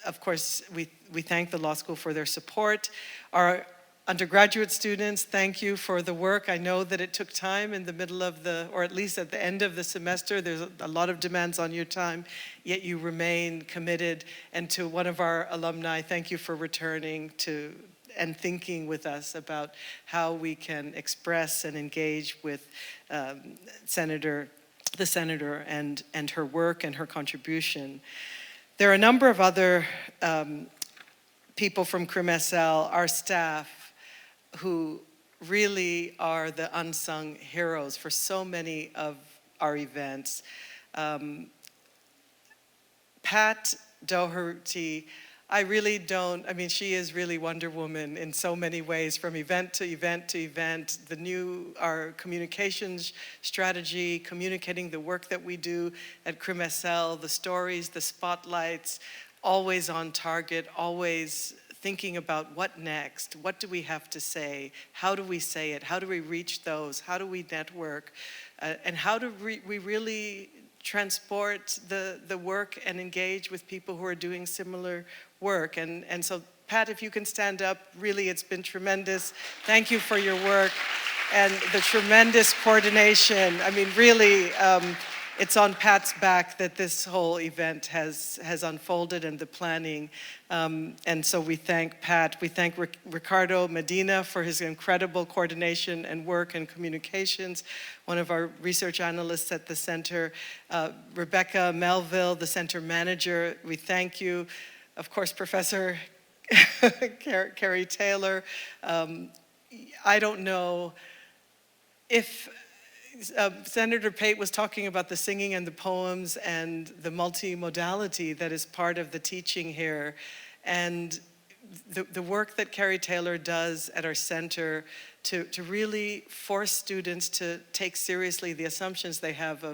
Of course, we thank the law school for their support. Our Undergraduate students, thank you for the work. I know that it took time in the middle of or at least at the end of the semester. There's a lot of demands on your time, yet you remain committed. And to one of our alumni, thank you for returning to and thinking with us about how we can express and engage with the senator and her work and her contribution. There are a number of other people from CrimSL, our staff, who really are the unsung heroes for so many of our events. Pat Doherty, she is really Wonder Woman in so many ways, from event to event to event. Our communications strategy, communicating the work that we do at CrimSL, the stories, the spotlights, always on target, always thinking about what next, what do we have to say, how do we say it, how do we reach those, how do we network, and how do we really transport the work and engage with people who are doing similar work. And so, Pat, if you can stand up, really it's been tremendous. Thank you for your work and the tremendous coordination. I mean, really, it's on Pat's back that this whole event has unfolded, and the planning. And so we thank Pat. We thank Ricardo Medina for his incredible coordination and work and communications, one of our research analysts at the center. Rebecca Melville, the center manager, we thank you. Of course, Professor Kerry Taylor. I don't know if Senator Pate was talking about the singing and the poems and the multimodality that is part of the teaching here. And the work that Kerry Taylor does at our center to really force students to take seriously the assumptions they have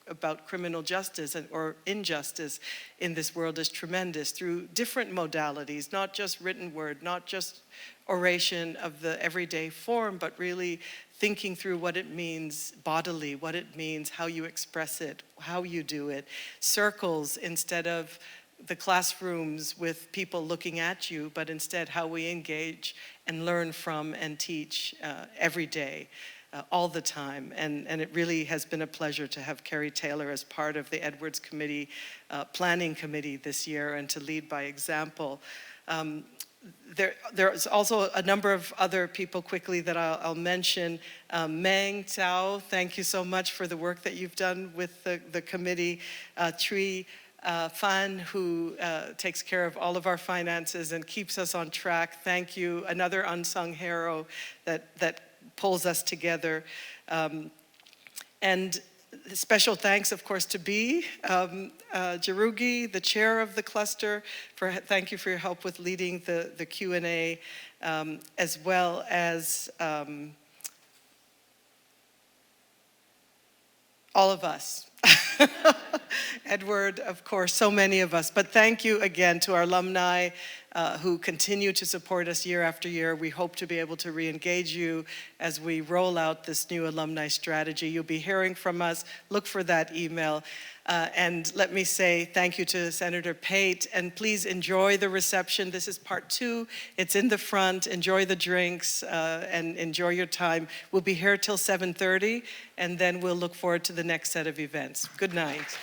about criminal justice or injustice in this world is tremendous, through different modalities, not just written word, not just oration of the everyday form, but really thinking through what it means bodily, what it means, how you express it, how you do it. Circles instead of the classrooms with people looking at you, but instead how we engage and learn from and teach every day, all the time. And it really has been a pleasure to have Kerry Taylor as part of the Edwards Committee, Planning Committee this year, and to lead by example. There's also a number of other people quickly that I'll mention. Meng Cao, thank you so much for the work that you've done with the committee. Tri Fan, who takes care of all of our finances and keeps us on track. Thank you. Another unsung hero that pulls us together. And special thanks, of course, to Beatrice Jauregui, the chair of the cluster. Thank you for your help with leading the Q&A, as well as all of us. Edward, of course, so many of us. But thank you again to our alumni who continue to support us year after year. We hope to be able to re-engage you as we roll out this new alumni strategy. You'll be hearing from us. Look for that email. And let me say thank you to Senator Pate, and please enjoy the reception. This is part 2. It's in the front. Enjoy the drinks and enjoy your time. We'll be here till 7:30, and then we'll look forward to the next set of events. Good night.